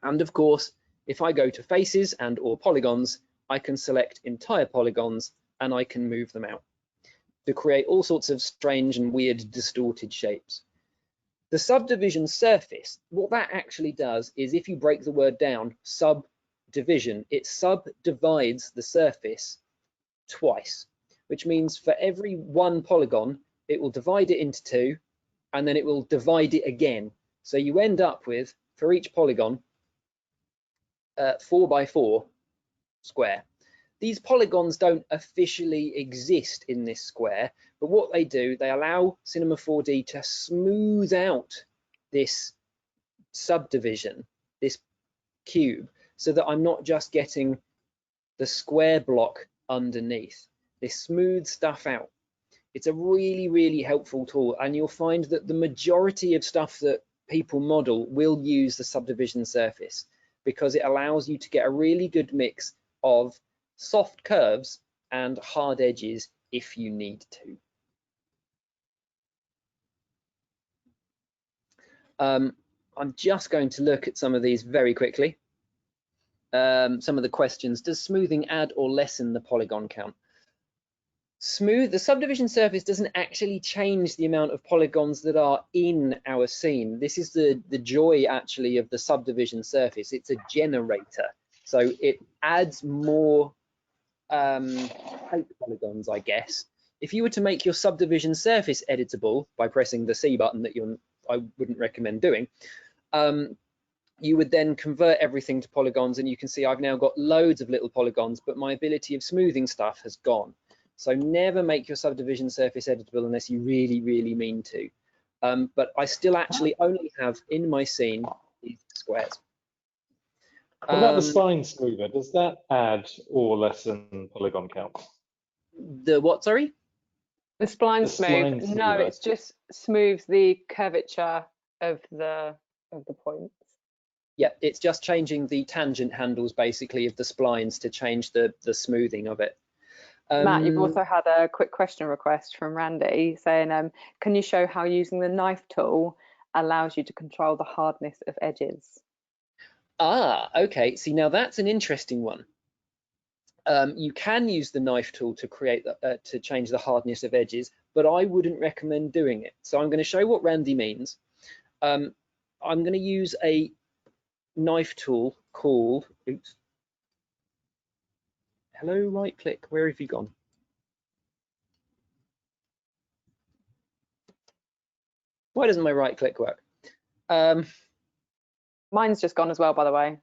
[SPEAKER 3] And of course, if I go to faces and or polygons, I can select entire polygons and I can move them out to create all sorts of strange and weird distorted shapes. The subdivision surface, what that actually does is, if you break the word down, subdivision, it subdivides the surface twice, which means for every one polygon, it will divide it into two, and then it will divide it again. So you end up with, for each polygon, 4 by 4 square. These polygons don't officially exist in this square, but what they do, they allow Cinema 4D to smooth out this subdivision, this cube, so that I'm not just getting the square block underneath. They smooth stuff out. It's a really, really helpful tool, and you'll find that the majority of stuff that people model will use the subdivision surface because it allows you to get a really good mix of soft curves and hard edges if you need to. I'm just going to look at some of these very quickly. Some of the questions. Does smoothing add or lessen the polygon count? The subdivision surface doesn't actually change the amount of polygons that are in our scene. This is the joy actually of the subdivision surface. It's a generator, so it adds more polygons, I guess. If you were to make your subdivision surface editable by pressing the C button that I wouldn't recommend doing, you would then convert everything to polygons, and you can see I've now got loads of little polygons, but my ability of smoothing stuff has gone. So never make your subdivision surface editable unless you really, really mean to. But I still actually only have in my scene these squares.
[SPEAKER 1] What about the spline smoother? Does that add or lessen polygon count?
[SPEAKER 3] The what, sorry?
[SPEAKER 2] The spline smooth. No, it's just smooths the curvature of the points.
[SPEAKER 3] Yeah, it's just changing the tangent handles basically of the splines to change the smoothing of it.
[SPEAKER 2] Matt, you've also had a quick question request from Randy saying, can you show how using the knife tool allows you to control the hardness of edges?
[SPEAKER 3] Ah, okay. See, now that's an interesting one. You can use the knife tool to create to change the hardness of edges, but I wouldn't recommend doing it. So I'm going to show what Randy means. I'm going to use a knife tool called, oops. Hello, right click, where have you gone? Why doesn't my right click work?
[SPEAKER 2] Mine's just gone as well, by the way.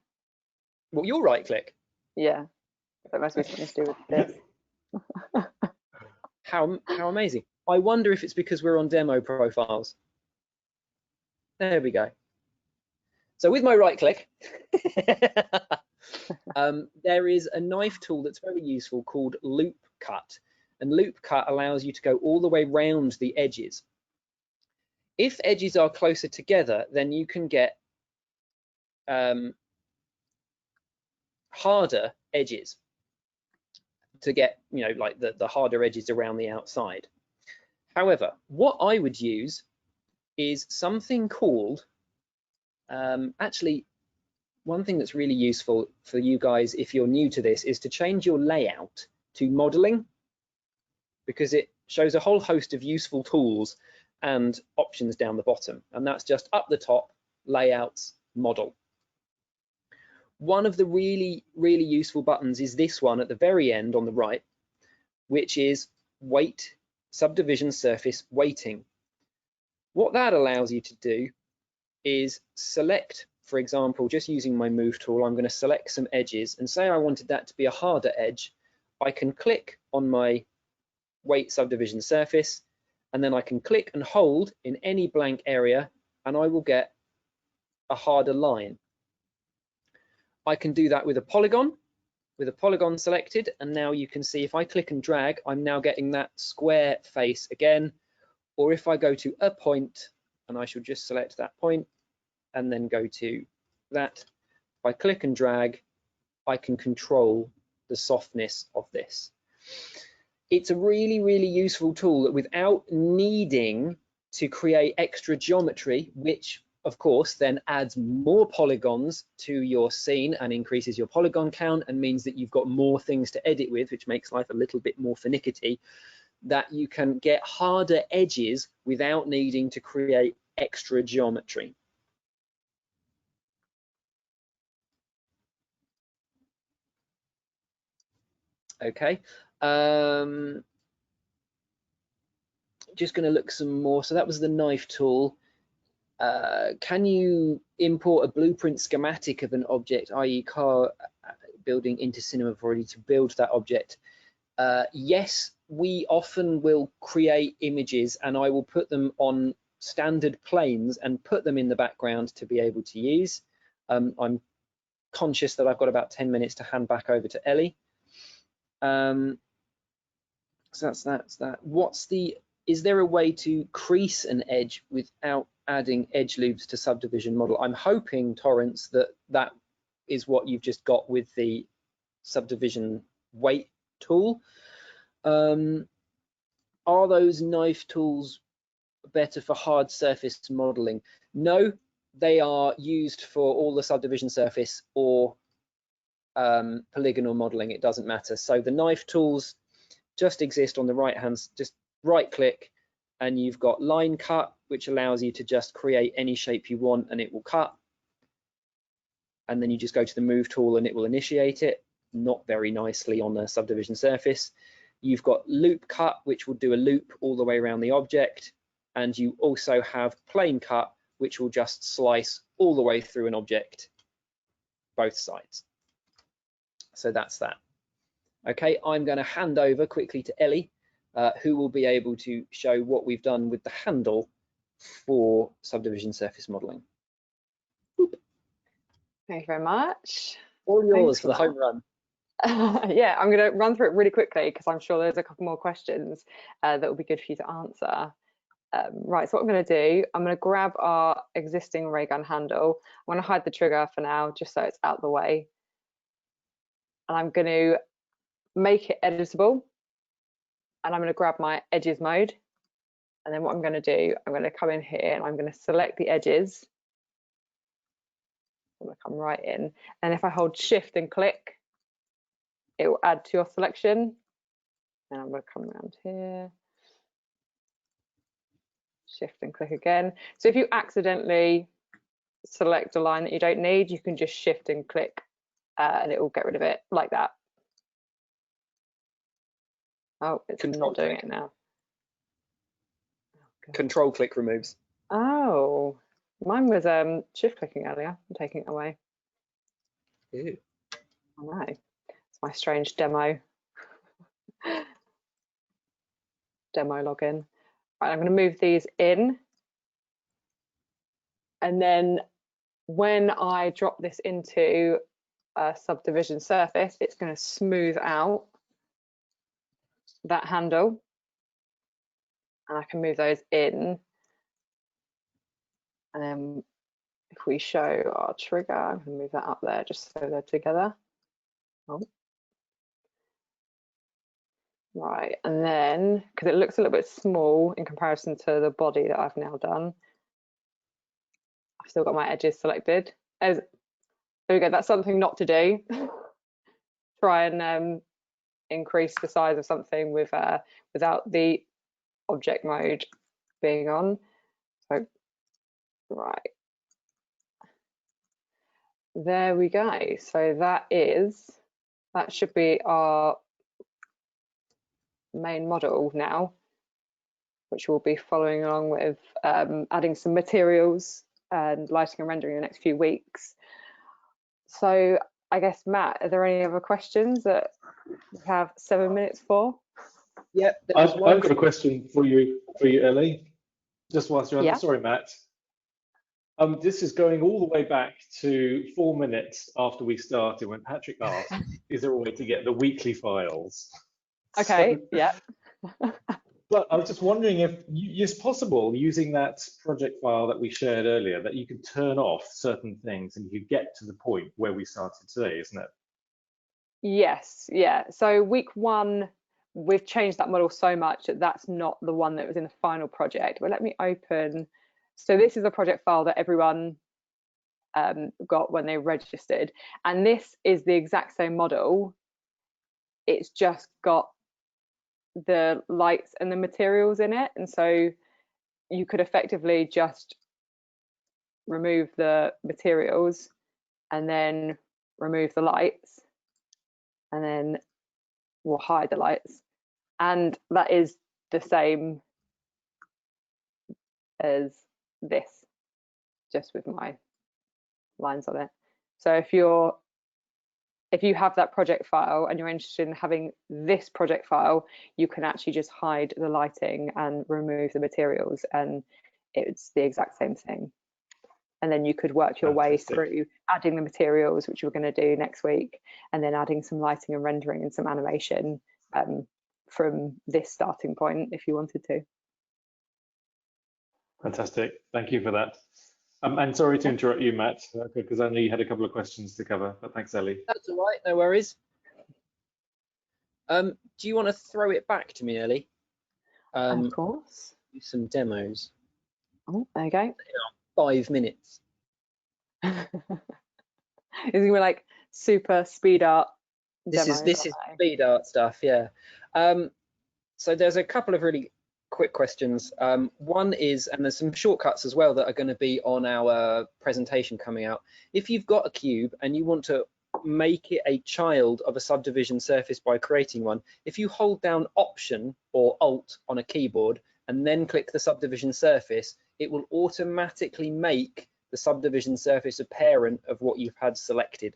[SPEAKER 3] Well, your right click?
[SPEAKER 2] Yeah, that must be something to do with this.
[SPEAKER 3] How amazing. I wonder if it's because we're on demo profiles. There we go. So with my right click, there is a knife tool that's very useful called Loop Cut. And Loop Cut allows you to go all the way round the edges. If edges are closer together, then you can get harder edges to get, like the harder edges around the outside. However, what I would use is something called, actually, one thing that's really useful for you guys if you're new to this is to change your layout to modeling, because it shows a whole host of useful tools and options down the bottom, and that's just up the top, layouts, model. One of the really, really useful buttons is this one at the very end on the right, which is weight, subdivision surface weighting. What that allows you to do is select, for example, just using my move tool, I'm going to select some edges and say I wanted that to be a harder edge. I can click on my weight subdivision surface, and then I can click and hold in any blank area, and I will get a harder line. I can do that with a polygon selected, and now you can see if I click and drag, I'm now getting that square face again, or if I go to a point, and I shall just select that point and then go to that, if I click and drag, I can control the softness of this. It's a really, really useful tool that without needing to create extra geometry, which of course then adds more polygons to your scene and increases your polygon count and means that you've got more things to edit with, which makes life a little bit more finicky, that you can get harder edges without needing to create extra geometry. Okay, just going to look some more. So that was the knife tool. Can you import a blueprint schematic of an object, i.e. car building, into Cinema 4D to build that object? Yes, we often will create images and I will put them on standard planes and put them in the background to be able to use. I'm conscious that I've got about 10 minutes to hand back over to Ellie. So that's that. Is there a way to crease an edge without adding edge loops to subdivision model? I'm hoping, Torrance, that is what you've just got with the subdivision weight tool. Are those knife tools better for hard surface modeling? No, they are used for all the subdivision surface or polygonal modeling. It doesn't matter. So the knife tools just exist on the right hand, just right click, and you've got line cut, which allows you to just create any shape you want and it will cut. And then you just go to the move tool and it will initiate it, not very nicely on the subdivision surface. You've got loop cut, which will do a loop all the way around the object. And you also have plane cut, which will just slice all the way through an object, both sides. So that's that. Okay, I'm going to hand over quickly to Ellie, who will be able to show what we've done with the handle for subdivision surface modeling.
[SPEAKER 2] Thank you very much.
[SPEAKER 3] All yours for the home run.
[SPEAKER 2] Yeah, I'm going to run through it really quickly because I'm sure there's a couple more questions that will be good for you to answer. Right, so what I'm going to do, I'm going to grab our existing ray gun handle. I'm going to hide the trigger for now, just so it's out the way. And I'm going to make it editable. And I'm going to grab my edges mode. And then what I'm going to do, I'm going to come in here and I'm going to select the edges. I'm going to come right in. And if I hold shift and click, it will add to your selection. And I'm going to come around here. Shift and click again. So if you accidentally select a line that you don't need, you can just shift and click and it will get rid of it like that. Oh, it's not doing it now. Oh,
[SPEAKER 3] control click removes.
[SPEAKER 2] Oh, mine was shift clicking earlier. I'm taking it away.
[SPEAKER 3] Ew.
[SPEAKER 2] I know. It's my strange demo. Demo login. Right, I'm going to move these in. And then when I drop this into a subdivision surface, it's going to smooth out that handle. And I can move those in. And then if we show our trigger, I'm going to move that up there just so they're together. Oh. Right, and then, because it looks a little bit small in comparison to the body that I've now done, I've still got my edges selected. There we go, that's something not to do. Try and increase the size of something with without the object mode being on. So, right. There we go. So that should be our main model now, which we'll be following along with adding some materials and lighting and rendering in the next few weeks. So I guess, Matt, are there any other questions that we have 7 minutes for?
[SPEAKER 3] Yeah,
[SPEAKER 1] I've got a question for you, Ellie. Just whilst you're on, sorry, Matt. This is going all the way back to 4 minutes after we started when Patrick asked, is there a way to get the weekly files?
[SPEAKER 2] Okay,
[SPEAKER 1] So,
[SPEAKER 2] yeah.
[SPEAKER 1] But I was just wondering if it's possible using that project file that we shared earlier that you could turn off certain things and you get to the point where we started today, isn't it?
[SPEAKER 2] Yes, yeah. So week 1, we've changed that model so much that that's not the one that was in the final project. But let me open. So this is a project file that everyone got when they registered, and this is the exact same model. It's just got the lights and the materials in it, and so you could effectively just remove the materials and then remove the lights, and then we'll hide the lights, and that is the same as this, just with my lines on it. So if you have that project file and you're interested in having this project file, you can actually just hide the lighting and remove the materials, and it's the exact same thing. And then you could work your way through adding the materials, which we're going to do next week, and then adding some lighting and rendering and some animation from this starting point if you wanted to.
[SPEAKER 1] Fantastic. Thank you for that. And sorry to interrupt you, Matt, because I know you had a couple of questions to cover, but thanks, Ellie.
[SPEAKER 3] That's all right, no worries. Do you want to throw it back to me, Ellie?
[SPEAKER 2] Of course.
[SPEAKER 3] Do some demos.
[SPEAKER 2] Oh, there you go.
[SPEAKER 3] 5 minutes.
[SPEAKER 2] It's gonna be like super speed art.
[SPEAKER 3] This is speed art stuff, yeah. So there's a couple of really quick questions. One is, and there's some shortcuts as well that are going to be on our presentation coming out. If you've got a cube and you want to make it a child of a subdivision surface by creating one, if you hold down Option or Alt on a keyboard and then click the subdivision surface, it will automatically make the subdivision surface a parent of what you've had selected.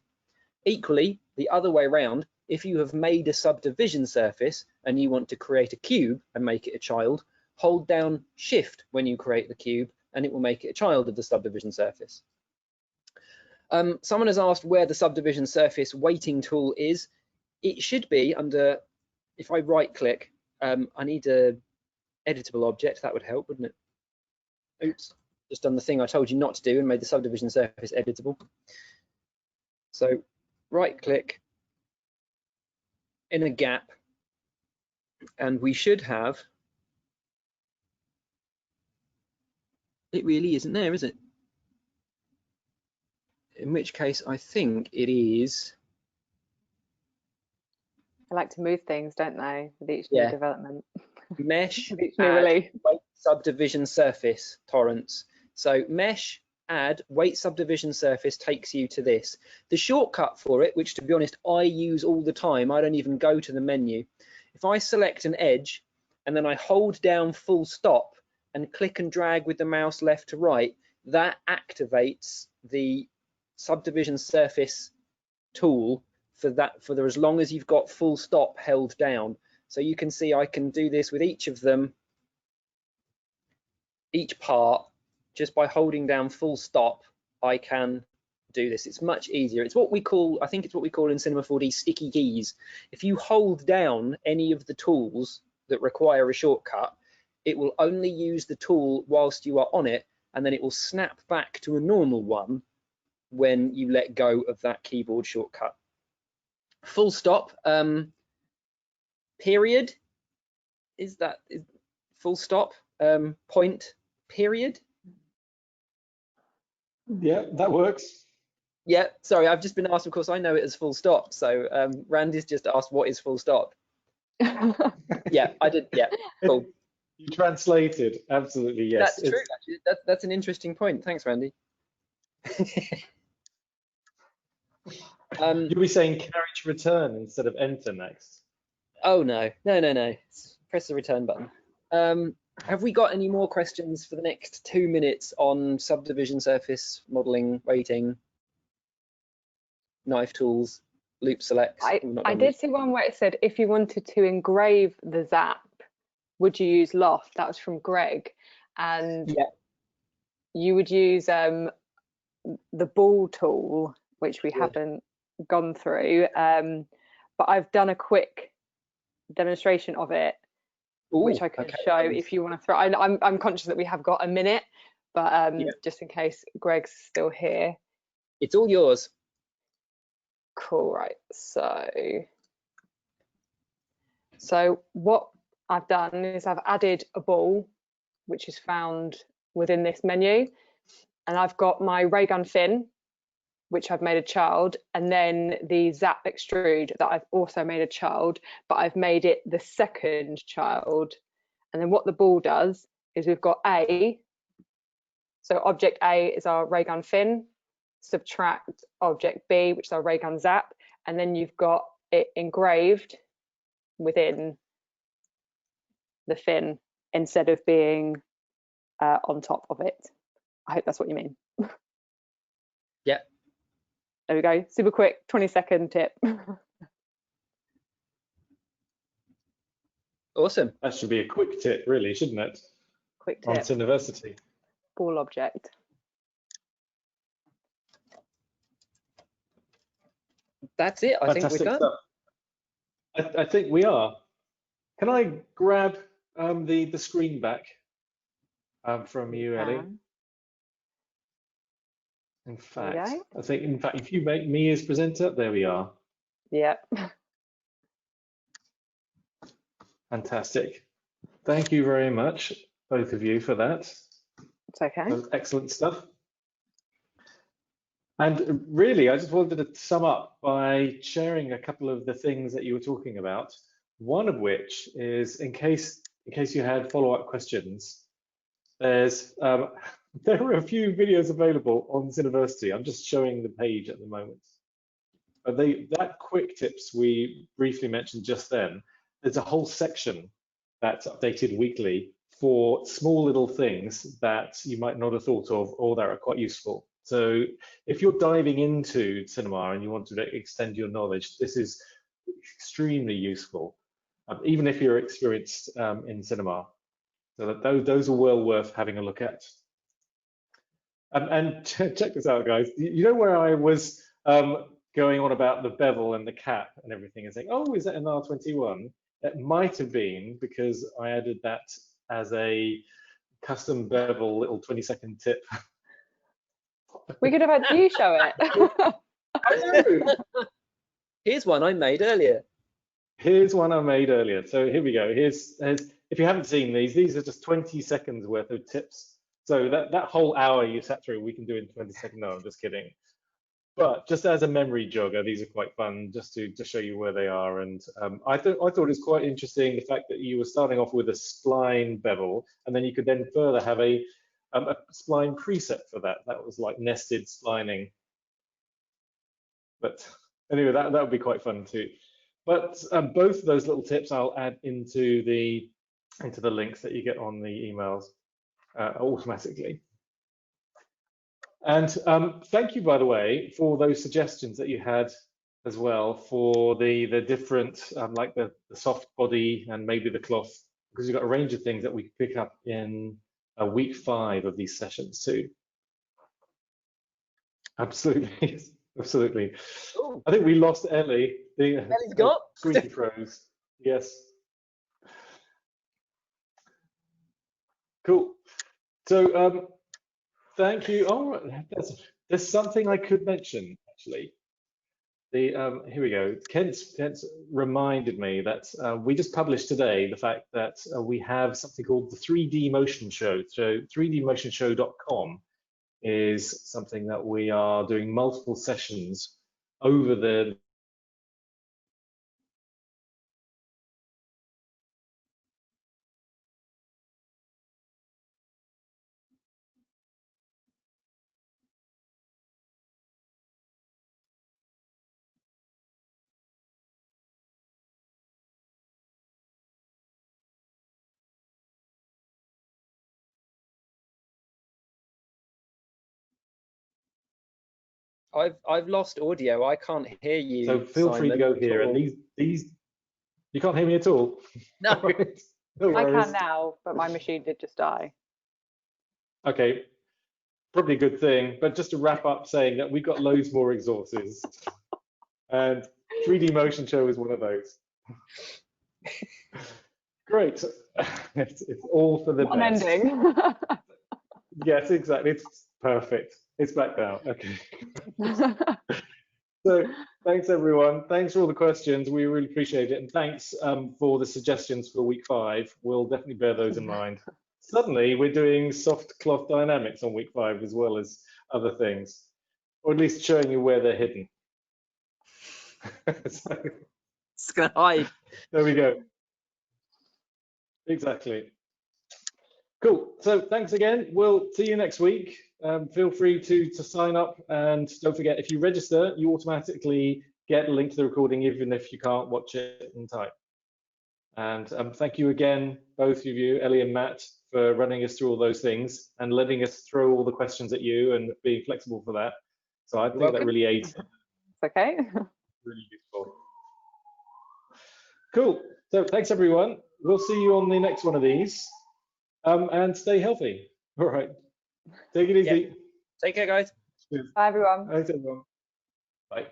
[SPEAKER 3] Equally, the other way around, if you have made a subdivision surface and you want to create a cube and make it a child, hold down Shift when you create the cube and it will make it a child of the subdivision surface. Someone has asked where the subdivision surface weighting tool is. It should be under, if I right click, I need a editable object, that would help, wouldn't it? Oops, just done the thing I told you not to do and made the subdivision surface editable. So right click in a gap, and we should have, it really isn't there, is it? In which case I think it is.
[SPEAKER 2] I like to move things, don't they, with each new development?
[SPEAKER 3] Mesh,
[SPEAKER 2] with each new release.
[SPEAKER 3] weight subdivision surface torrents. So mesh, add weight subdivision surface takes you to this. The shortcut for it, which to be honest I use all the time, I don't even go to the menu. If I select an edge and then I hold down full stop and click and drag with the mouse left to right, that activates the subdivision surface tool for as long as you've got full stop held down. So you can see I can do this with each of them, each part, just by holding down full stop. I can do this. It's much easier. It's what we call, I think it's what we call in Cinema 4D sticky keys. If you hold down any of the tools that require a shortcut, it will only use the tool whilst you are on it, and then it will snap back to a normal one when you let go of that keyboard shortcut. Full stop, period, is full stop, point, period?
[SPEAKER 1] Yeah, that works.
[SPEAKER 3] Yeah, sorry, I've just been asked, of course, I know it as full stop. So Randy's just asked, what is full stop? Yeah, I did, yeah, cool.
[SPEAKER 1] You translated, absolutely, yes.
[SPEAKER 3] That's true, actually. That's an interesting point. Thanks, Randy.
[SPEAKER 1] You'll be saying carriage return instead of enter next.
[SPEAKER 3] Oh, no. Press the return button. Have we got any more questions for the next 2 minutes on subdivision surface modeling, weighting, knife tools, loop selects?
[SPEAKER 2] I did see one where it said if you wanted to engrave the zap, would you use Loft? That was from Greg, and you would use the ball tool, which we haven't gone through, but I've done a quick demonstration of it
[SPEAKER 3] Ooh,
[SPEAKER 2] which I can
[SPEAKER 3] okay.
[SPEAKER 2] show if you want to throw. I'm conscious that we have got a minute, but
[SPEAKER 3] Yeah.
[SPEAKER 2] just in case Greg's still here.
[SPEAKER 3] It's all yours.
[SPEAKER 2] Cool, right. So what I've done is I've added a ball, which is found within this menu, and I've got my ray gun fin, which I've made a child, and then the Zap Extrude that I've also made a child, but I've made it the second child. And then what the ball does is we've got A, so object A is our ray gun fin, subtract object B, which is our ray gun Zap, and then you've got it engraved within the fin instead of being on top of it. I hope that's what you mean.
[SPEAKER 3] Yeah.
[SPEAKER 2] There we go, super quick 20-second tip.
[SPEAKER 3] Awesome.
[SPEAKER 1] That should be a quick tip, really, shouldn't it?
[SPEAKER 2] Quick
[SPEAKER 1] On
[SPEAKER 2] tip,
[SPEAKER 1] Cineversity.
[SPEAKER 2] ball object.
[SPEAKER 3] That's it. I think we're
[SPEAKER 1] Fantastic
[SPEAKER 3] done.
[SPEAKER 1] stuff. I think we are. Can I grab the screen back from you, Ellie? In fact, I think, if you make me as presenter, there we are.
[SPEAKER 2] Yeah.
[SPEAKER 1] Fantastic. Thank you very much, both of you, for that.
[SPEAKER 2] It's okay.
[SPEAKER 1] That was excellent stuff. And really, I just wanted to sum up by sharing a couple of the things that you were talking about. One of which is, in case you had follow-up questions, there are a few videos available on Cineversity. I'm just showing the page at the moment. But that quick tips we briefly mentioned just then, there's a whole section that's updated weekly for small little things that you might not have thought of or that are quite useful. So if you're diving into cinema and you want to extend your knowledge, this is extremely useful, even if you're experienced in cinema. So that those are well worth having a look at. And check this out, guys. You know where I was going on about the bevel and the cap and everything and saying, oh, is that an R21? It might have been because I added that as a custom bevel little 20-second tip.
[SPEAKER 2] We could have had you show it.
[SPEAKER 1] I know.
[SPEAKER 3] Here's one I made earlier.
[SPEAKER 1] Here's one I made earlier. So here we go. Here's if you haven't seen these are just 20 seconds worth of tips. So that whole hour you sat through, we can do in 20 seconds. No, I'm just kidding. But just as a memory jogger, these are quite fun just to show you where they are. And I thought it was quite interesting the fact that you were starting off with a spline bevel, and then you could then further have a spline preset for that. That was like nested splining. But anyway, that would be quite fun too. But both of those little tips I'll add into the links that you get on the emails automatically. And thank you, by the way, for those suggestions that you had as well for the different, like the soft body and maybe the cloth, because you've got a range of things that we pick up in week 5 of these sessions too. Absolutely, absolutely. Ooh. I think we lost Ellie.
[SPEAKER 3] Ellie's got
[SPEAKER 1] screen froze. Yes. Cool. So thank you. Oh, there's something I could mention actually. Here we go. Kent's reminded me that we just published today the fact that we have something called the 3D Motion Show. So 3dmotionshow.com is something that we are doing multiple sessions over the
[SPEAKER 3] I've lost audio. I can't hear you.
[SPEAKER 1] So feel free to go here. And these you can't hear me at all.
[SPEAKER 3] No.
[SPEAKER 1] No
[SPEAKER 2] I can now, but my machine did just die.
[SPEAKER 1] Okay, probably a good thing. But just to wrap up, saying that we've got loads more resources, and 3D Motion Show is one of those. Great. It's all for the
[SPEAKER 2] What an
[SPEAKER 1] best.
[SPEAKER 2] ending.
[SPEAKER 1] Yes, exactly. It's perfect. It's back now. Okay. So thanks, everyone. Thanks for all the questions. We really appreciate it. And thanks for the suggestions for week 5. We'll definitely bear those in mind. Suddenly, we're doing soft cloth dynamics on week 5 as well as other things, or at least showing you where they're hidden. So,
[SPEAKER 3] It's gonna hide.
[SPEAKER 1] there we go. Exactly. Cool. So thanks again. We'll see you next week. Feel free to sign up, and don't forget, if you register, you automatically get a link to the recording, even if you can't watch it in time. And thank you again, both of you, Ellie and Matt, for running us through all those things and letting us throw all the questions at you and being flexible for that. So I think that really aids.
[SPEAKER 2] It's okay.
[SPEAKER 1] Really useful. Cool. So thanks, everyone. We'll see you on the next one of these. And stay healthy. All right. Take it easy.
[SPEAKER 3] Take care, guys.
[SPEAKER 2] Bye, everyone.
[SPEAKER 1] Thanks, everyone. Bye.